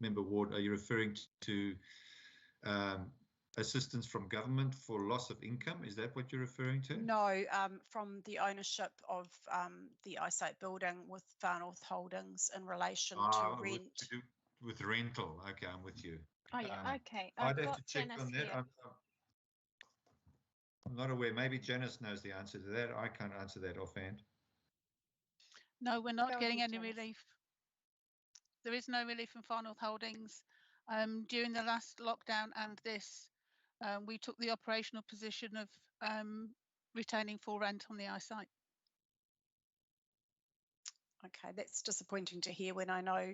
Member Ward, are you referring to assistance from government for loss of income? Is that what you're referring to? No, from the ownership of the eyesight building with Far North Holdings in relation to rent. With rental. Okay, I'm with you. Oh, yeah, okay. I'd have to check on that. I'm not aware. Maybe Janice knows the answer to that. I can't answer that offhand. No, we're not getting any relief. There is no relief from Far North Holdings. During the last lockdown and this, we took the operational position of retaining full rent on the eyesight. Okay, that's disappointing to hear when I know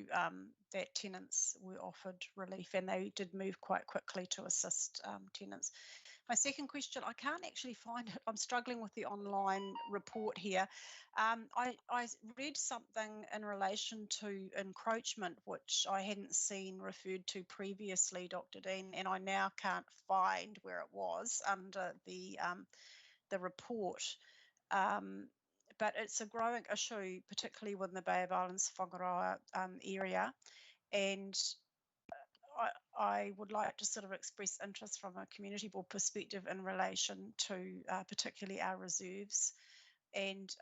that tenants were offered relief and they did move quite quickly to assist tenants. My second question, I can't actually find it. I'm struggling with the online report here. I read something in relation to encroachment, which I hadn't seen referred to previously, Dr. Dean, and I now can't find where it was under the report. But it's a growing issue, particularly within the Bay of Islands, Whangaroa area. And I would like to sort of express interest from a community board perspective in relation to particularly our reserves and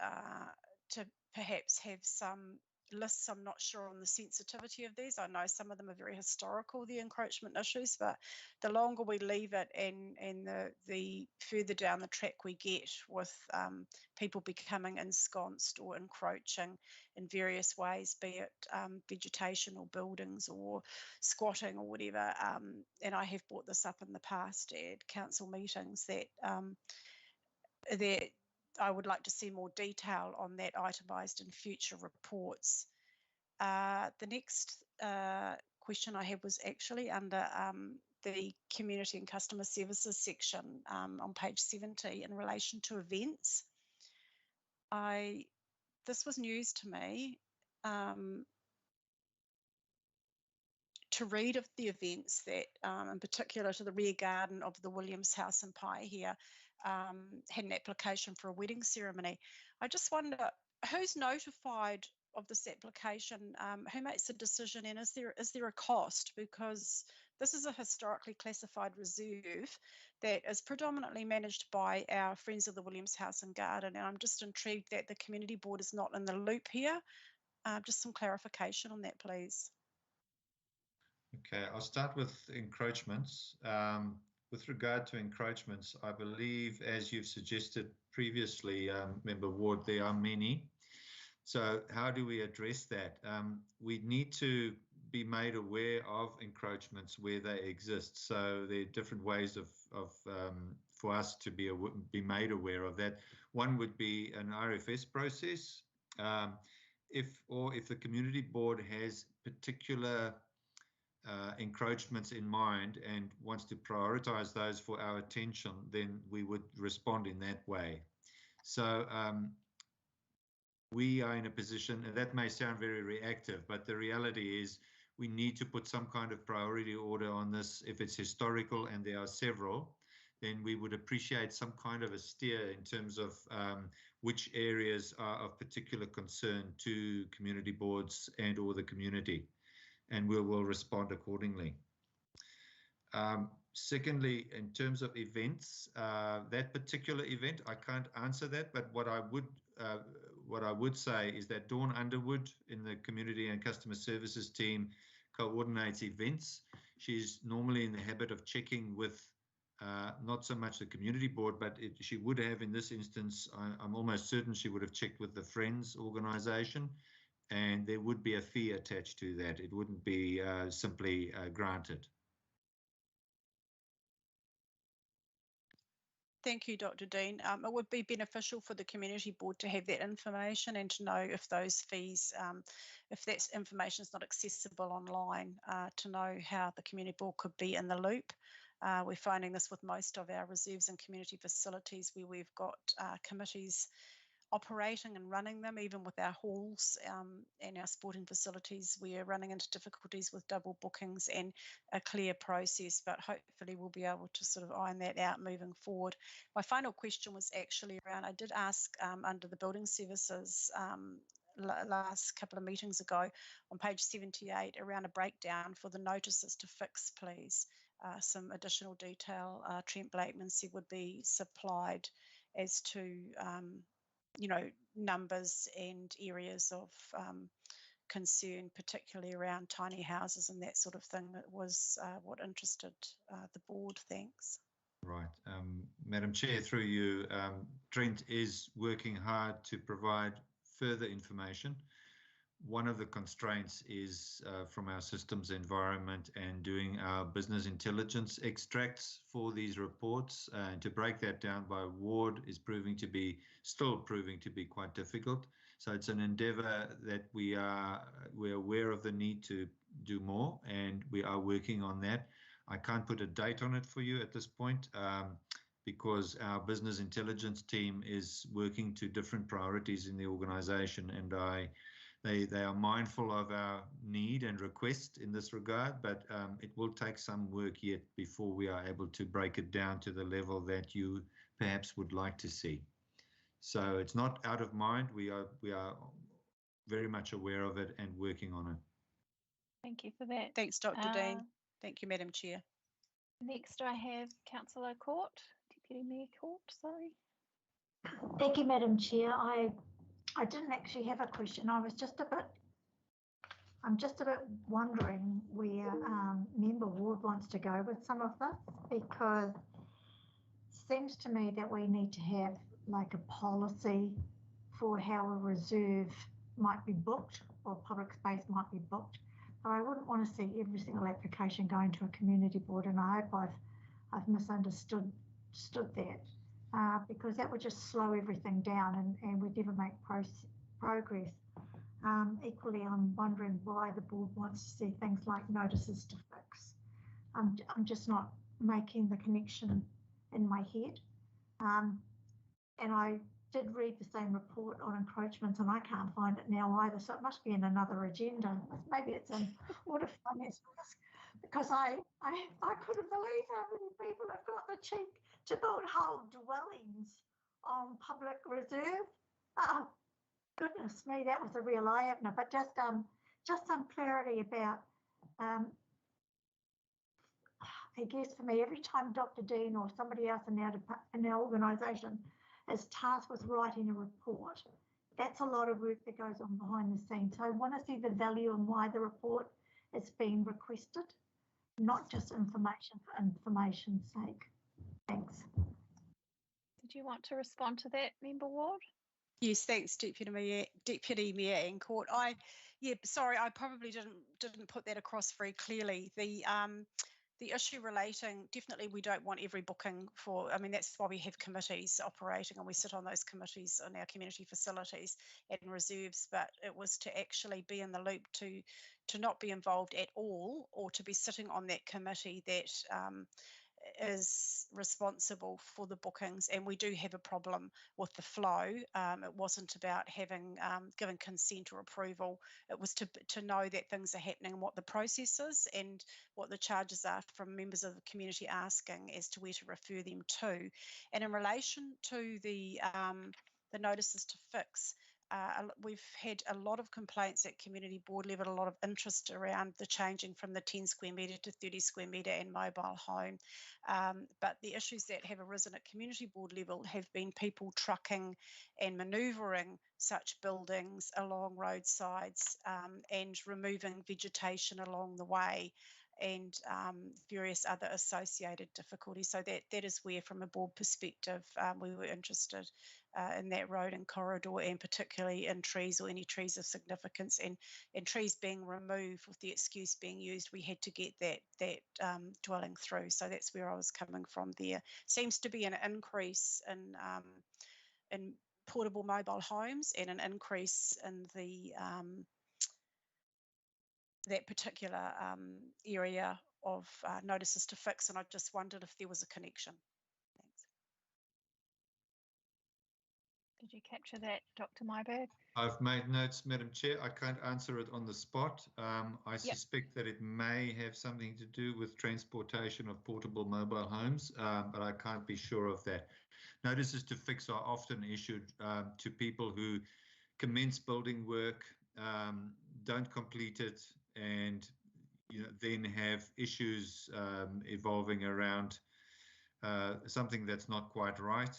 to perhaps have some lists. I'm not sure on the sensitivity of these. I know some of them are very historical, the encroachment issues, but the longer we leave it and the further down the track we get with people becoming ensconced or encroaching in various ways, be it vegetation or buildings or squatting or whatever, and I have brought this up in the past at council meetings that I would like to see more detail on that itemised in future reports. The next question I had was actually under the Community and Customer Services section on page 70 in relation to events. This was news to me. To read of the events that, in particular to the rear garden of the Williams House in Paihia, had an application for a wedding ceremony. I just wonder who's notified of this application, who makes the decision, and is there a cost? Because this is a historically classified reserve that is predominantly managed by our friends of the Williams House and Garden, and I'm just intrigued that the community board is not in the loop here. Just some clarification on that, please. Okay, I'll start with encroachments. with regard to encroachments, I believe, as you've suggested previously, Member Ward, there are many. So how do we address that? We need to be made aware of encroachments where they exist. So there are different ways for us to be made aware of that. One would be an RFS process. If the community board has particular encroachments in mind and wants to prioritize those for our attention, then we would respond in that way. So we are in a position, and that may sound very reactive, but the reality is we need to put some kind of priority order on this. If it's historical and there are several, then we would appreciate some kind of a steer in terms of which areas are of particular concern to community boards and or the community, and we will respond accordingly. Secondly, in terms of events, that particular event, I can't answer that, but what I would say is that Dawn Underwood in the Community and Customer Services team coordinates events. She's normally in the habit of checking with not so much the community board, but she would have in this instance, I'm almost certain she would have checked with the Friends organisation, and there would be a fee attached to that. It wouldn't be simply granted. Thank you, Dr. Dean. It would be beneficial for the community board to have that information and to know if those fees, if that information is not accessible online, to know how the community board could be in the loop. We're finding this with most of our reserves and community facilities where we've got committees operating and running them, even with our halls and our sporting facilities. We are running into difficulties with double bookings and a clear process, but hopefully we'll be able to sort of iron that out moving forward. My final question was actually around, I did ask under the building services last couple of meetings ago on page 78 around a breakdown for the notices to fix, please. Some additional detail, Trent Blakeman said, would be supplied as to numbers and areas of concern, particularly around tiny houses and that sort of thing. That was what interested the board. Thanks. Right. Madam Chair, through you, Trent is working hard to provide further information. One of the constraints is from our systems environment and doing our business intelligence extracts for these reports. And to break that down by ward is still proving to be quite difficult. So it's an endeavour that we're aware of the need to do more, and we are working on that. I can't put a date on it for you at this point because our business intelligence team is working to different priorities in the organisation, and they are mindful of our need and request in this regard, but it will take some work yet before we are able to break it down to the level that you perhaps would like to see. So it's not out of mind. We are very much aware of it and working on it. Thank you for that. Thanks, Dr. Dean. Thank you, Madam Chair. Next, I have Councillor Court, Deputy Mayor Court, sorry. Thank you, Madam Chair. I didn't actually have a question. I'm just a bit wondering where Member Ward wants to go with some of this, because it seems to me that we need to have like a policy for how a reserve might be booked or public space might be booked. But I wouldn't want to see every single application going to a community board, and I hope I've misunderstood that. Because that would just slow everything down and we'd never make progress. Equally, I'm wondering why the board wants to see things like notices to fix. I'm just not making the connection in my head. And I did read the same report on encroachments, and I can't find it now either, so it must be in another agenda. Maybe it's in Audit Finance, because I couldn't believe how many people have got the cheek to build whole dwellings on public reserve. Oh, goodness me, that was a real eye-opener. But just some clarity about, I guess for me, every time Dr. Dean or somebody else in our organisation is tasked with writing a report, that's a lot of work that goes on behind the scenes. So I want to see the value and why the report is being requested. not just information for information's sake. Thanks. Did you want to respond to that, Member Ward? Yes, thanks, Deputy Mayor Encroach. Sorry, I probably didn't put that across very clearly. The issue relating, definitely we don't want every booking for, I mean, that's why we have committees operating and we sit on those committees on our community facilities and reserves, but it was to actually be in the loop to not be involved at all or to be sitting on that committee that is responsible for the bookings, and we do have a problem with the flow. It wasn't about having given consent or approval. It was to know that things are happening and what the process is and what the charges are from members of the community asking as to where to refer them to. And in relation to the notices to fix, we've had a lot of complaints at community board level, a lot of interest around the changing from the 10 square metre to 30 square metre and mobile home. But the issues that have arisen at community board level have been people trucking and manoeuvring such buildings along roadsides and removing vegetation along the way and various other associated difficulties. So that is where, from a board perspective, we were interested in that road and corridor, and particularly in trees or any trees of significance, and trees being removed with the excuse being used, we had to get that dwelling through. So that's where I was coming from there. Seems to be an increase in portable mobile homes and an increase in the that particular area of notices to fix, and I just wondered if there was a connection. Thanks. Did you capture that, Dr. Myberg? I've made notes, Madam Chair. I can't answer it on the spot. I suspect that it may have something to do with transportation of portable mobile homes, but I can't be sure of that. Notices to fix are often issued to people who commence building work, don't complete it, and then have issues evolving around something that's not quite right.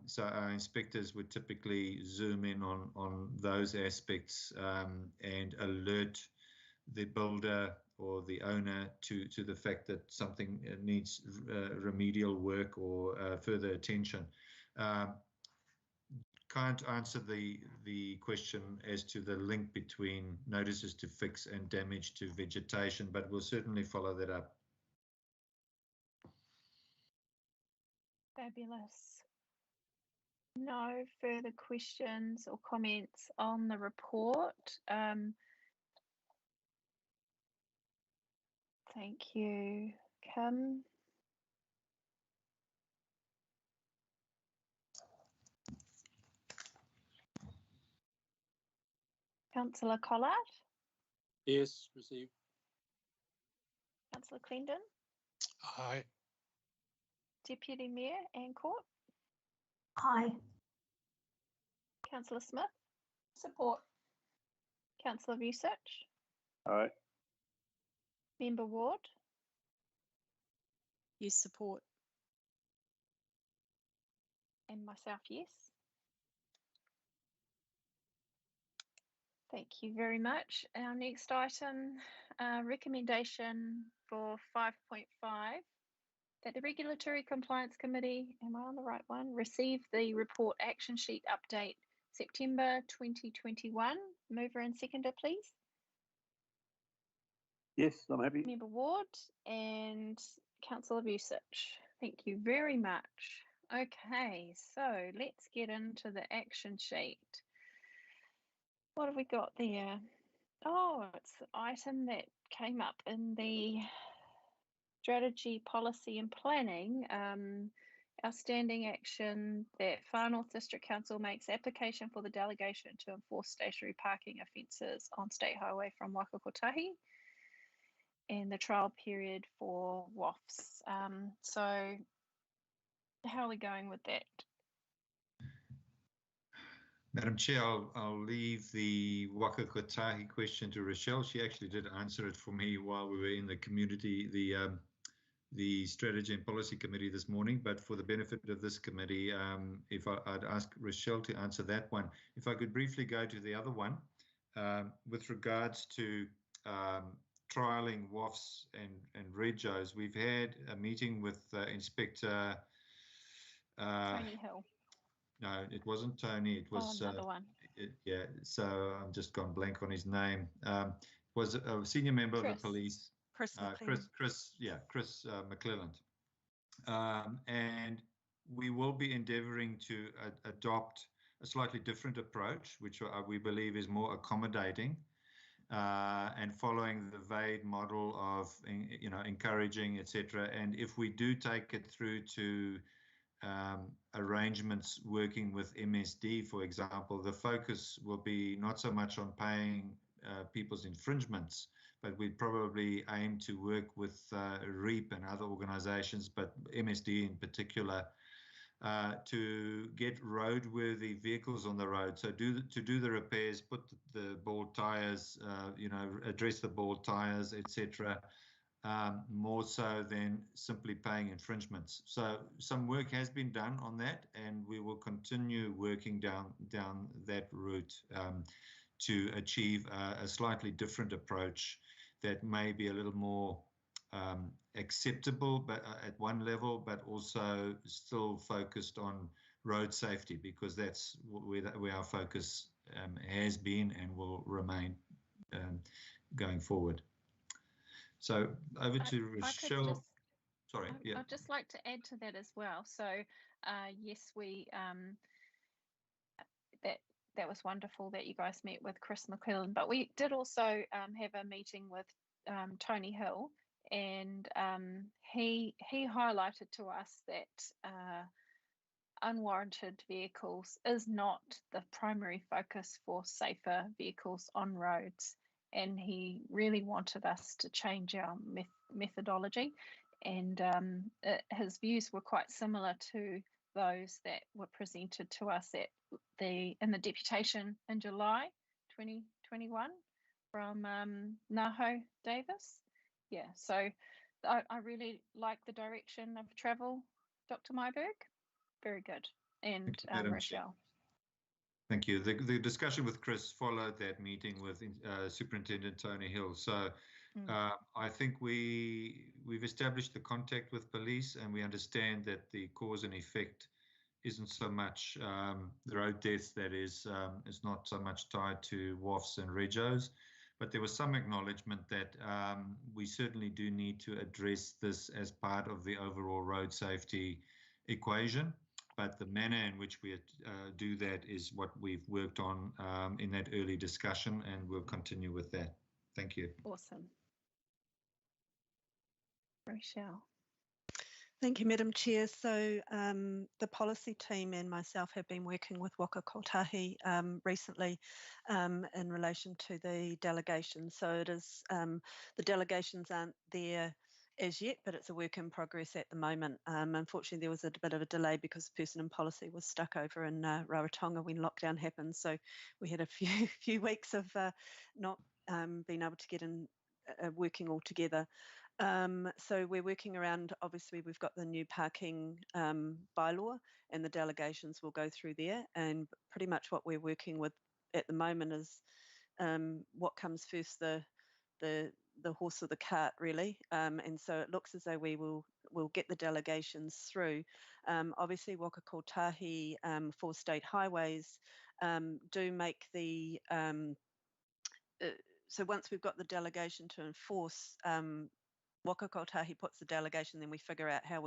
So our inspectors would typically zoom in on those aspects and alert the builder or the owner to the fact that something needs remedial work or further attention. Can't answer the question as to the link between notices to fix and damage to vegetation, but we'll certainly follow that up. Fabulous. No further questions or comments on the report. Thank you, Kim. Councillor Collard? Yes, received. Councillor Clendon? Aye. Deputy Mayor Encroach? Aye. Councillor Smith? Support. Councillor Vucic? Aye. Member Ward? Yes, support. And myself, yes. Thank you very much. Our next item, recommendation for 5.5, that the Regulatory Compliance Committee, am I on the right one, receive the report action sheet update September 2021. Mover and seconder, please. Yes, I'm happy. Member Ward and Councillor Vucic. Thank you very much. Okay, so let's get into the action sheet. What have we got there? Oh, it's the item that came up in the strategy, policy and planning. Our standing action that Far North District Council makes application for the delegation to enforce stationary parking offences on State Highway from Wakakotahi and the trial period for WAFs. So how are we going with that? Madam Chair, I'll leave the Wakakotahi question to Rochelle. She actually did answer it for me while we were in the community, the Strategy and Policy Committee this morning, but for the benefit of this committee, if I'd ask Rochelle to answer that one. If I could briefly go to the other one, with regards to trialing WAFs and Regos, we've had a meeting with Inspector Tony Hill. No, it wasn't Tony. It was another one. Yeah. So I'm just gone blank on his name. Was a senior member of the police. Chris McClelland. Chris McClelland. And we will be endeavouring to adopt a slightly different approach, which we believe is more accommodating. And following the VADE model of, encouraging, etc. And if we do take it through to arrangements working with MSD, for example, the focus will be not so much on paying people's infringements, but we'd probably aim to work with REAP and other organizations, but MSD in particular, to get roadworthy vehicles on the road. So to do the repairs, put the bald tires, address the bald tires, etc. More so than simply paying infringements. So some work has been done on that, and we will continue working down that route to achieve a slightly different approach that may be a little more acceptable, but at one level, but also still focused on road safety, because that's where our focus has been and will remain going forward. So over to Rochelle. Sorry, yeah. I'd just like to add to that as well. So yes, we that was wonderful that you guys met with Chris McClelland, but we did also have a meeting with Tony Hill, and he highlighted to us that unwarranted vehicles is not the primary focus for safer vehicles on roads, and he really wanted us to change our methodology, and his views were quite similar to those that were presented to us in the deputation in July 2021 from Naho Davis. Yeah, so I really like the direction of travel, Dr. Myberg. Very good. And Rochelle. Thank you. The discussion with Chris followed that meeting with Superintendent Tony Hill. So I think we've established the contact with police, and we understand that the cause and effect isn't so much the road deaths, that is not so much tied to WAFs and Regos, but there was some acknowledgement that we certainly do need to address this as part of the overall road safety equation. But the manner in which we do that is what we've worked on in that early discussion, and we'll continue with that. Thank you. Awesome. Rochelle. Thank you, Madam Chair. So the policy team and myself have been working with Waka Kotahi recently in relation to the delegation. So it is, the delegations aren't there as yet, but it's a work in progress at the moment. Unfortunately, there was a bit of a delay because the person in policy was stuck over in Rarotonga when lockdown happened. So we had a few weeks of not being able to get in working all together. So we're working around, obviously we've got the new parking bylaw, and the delegations will go through there, and pretty much what we're working with at the moment is what comes first, the horse or the cart, really. And so it looks as though we'll get the delegations through. Obviously Waka Kotahi for state highways do make the so once we've got the delegation to enforce, Waka Kotahi puts the delegation, then we figure out how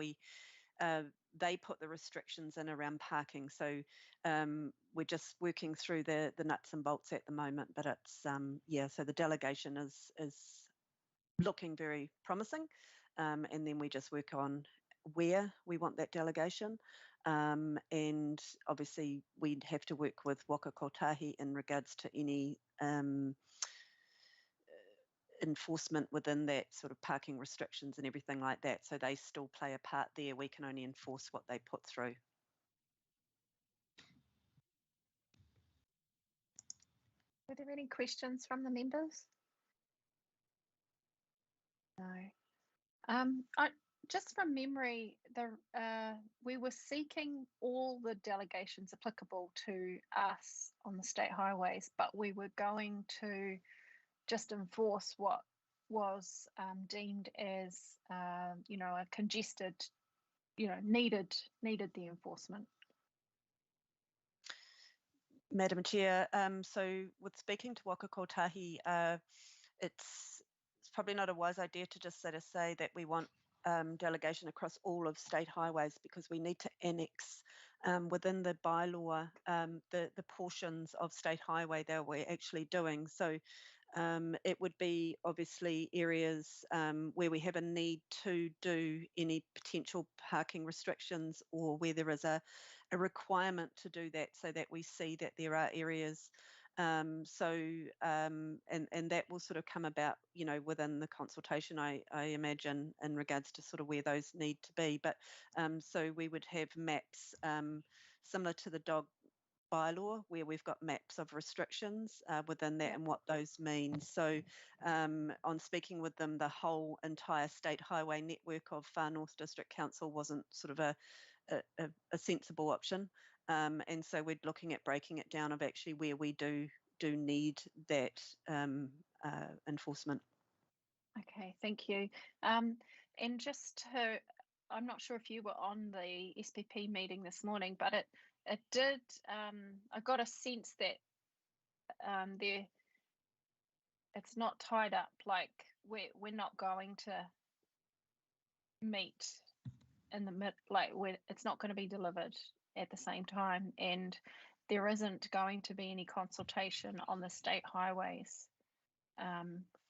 they put the restrictions in around parking. So we're just working through the nuts and bolts at the moment, but it's so the delegation is looking very promising, and then we just work on where we want that delegation, and obviously we'd have to work with Waka Kotahi in regards to any enforcement within that sort of parking restrictions and everything like that. So they still play a part there. We can only enforce what they put through. Are there any questions from the members? No. Just from memory, we were seeking all the delegations applicable to us on the state highways, but we were going to just enforce what was deemed as, you know, a congested, you know, needed the enforcement. Madam Chair, so with speaking to Waka Kotahi, it's probably not a wise idea to just sort of say that we want delegation across all of state highways, because we need to annex within the bylaw the portions of state highway that we're actually doing. So it would be obviously areas where we have a need to do any potential parking restrictions, or where there is a requirement to do that, so that we see that there are areas. And that will sort of come about, you know, within the consultation, I imagine, in regards to sort of where those need to be. But so we would have maps similar to the dog bylaw, where we've got maps of restrictions within that and what those mean. So on speaking with them, the whole entire state highway network of Far North District Council wasn't sort of a sensible option. And so we're looking at breaking it down of actually where we do need that enforcement. Okay, thank you. And just to, I'm not sure if you were on the SPP meeting this morning, but it did, I got a sense that it's not tied up, like we're not going to meet in the mid, like it's not going to be delivered at the same time, and there isn't going to be any consultation on the state highways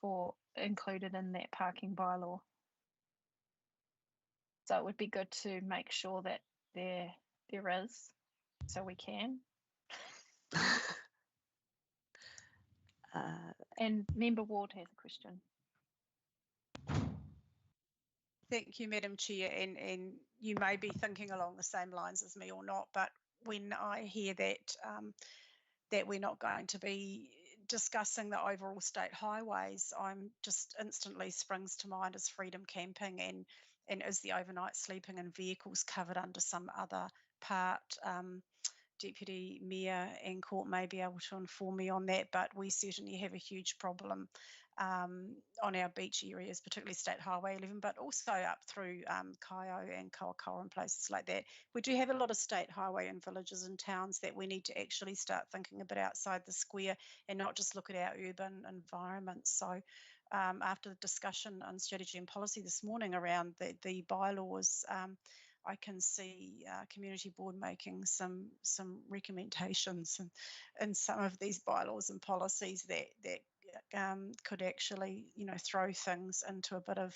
for included in that parking bylaw. So it would be good to make sure that there is, so we can. And Member Ward has a question. Thank you, Madam Chair, and you may be thinking along the same lines as me or not, but when I hear that that we're not going to be discussing the overall state highways, I'm just instantly springs to mind is freedom camping and is the overnight sleeping in vehicles covered under some other part. Deputy Mayor Encroachments may be able to inform me on that, but we certainly have a huge problem on our beach areas, particularly State Highway 11, but also up through Kaio and Kawakoa and places like that. We do have a lot of state highway in villages and towns that we need to actually start thinking a bit outside the square and not just look at our urban environments. So after the discussion on strategy and policy this morning around the bylaws, I can see community board making some recommendations in some of these bylaws and policies that could actually, you know, throw things into a bit of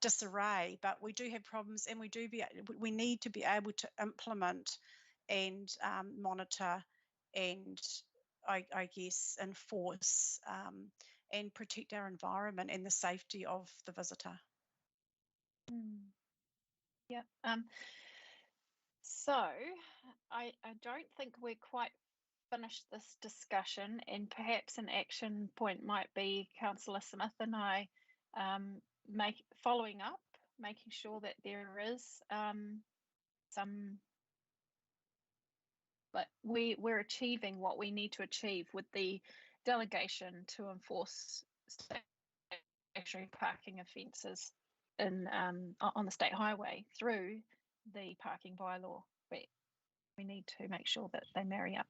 disarray. But we do have problems, and we need to be able to implement and monitor and I guess enforce and protect our environment and the safety of the visitor. Yeah. So I don't think we're quite finished this discussion, and perhaps an action point might be Councillor Smith and I following up, making sure that there is some, but we're achieving what we need to achieve with the delegation to enforce stationary parking offences in on the state highway through the parking bylaw. But we need to make sure that they marry up.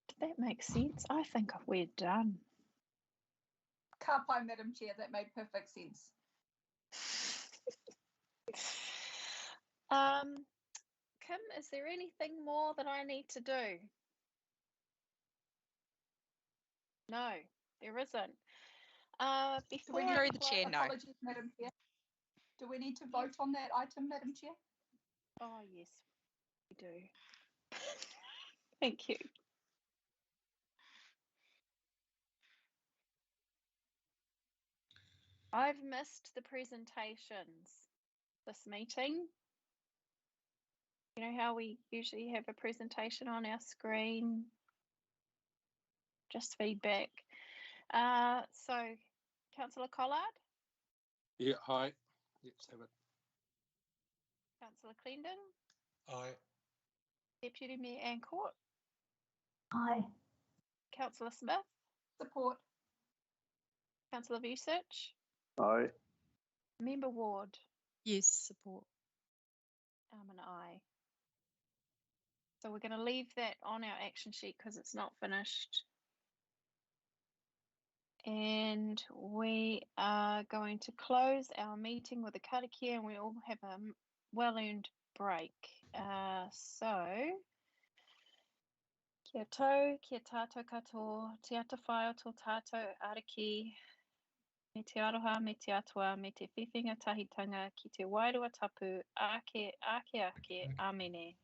Did that make sense? I think we're done. Ka pai, Madam Chair, that made perfect sense. Kim, is there anything more that I need to do? No, there isn't. Before Through the chair, no. Apologies, Madam Chair. Do we need to vote on that item, Madam Chair? Oh, yes, we do. Thank you. I've missed the presentations this meeting. You know how we usually have a presentation on our screen? Just feedback. So, Councillor Collard? Yeah, aye. Let's have it. Councillor Clendon? Aye. Deputy Mayor Encroachments? Aye. Councillor Smith? Support. Councillor Vucic, Aye. Member Ward, Yes, support. I'm an aye. So we're going to leave that on our action sheet because it's not finished. And we are going to close our meeting with a karakia, and we all have a well-earned break. So, kia tau, kia tātou katoa, te ata whai o tō tātou ariki, me te aroha, me te atua, me te whiwhinga tahitanga, ki te wairua tapu, ake, amene.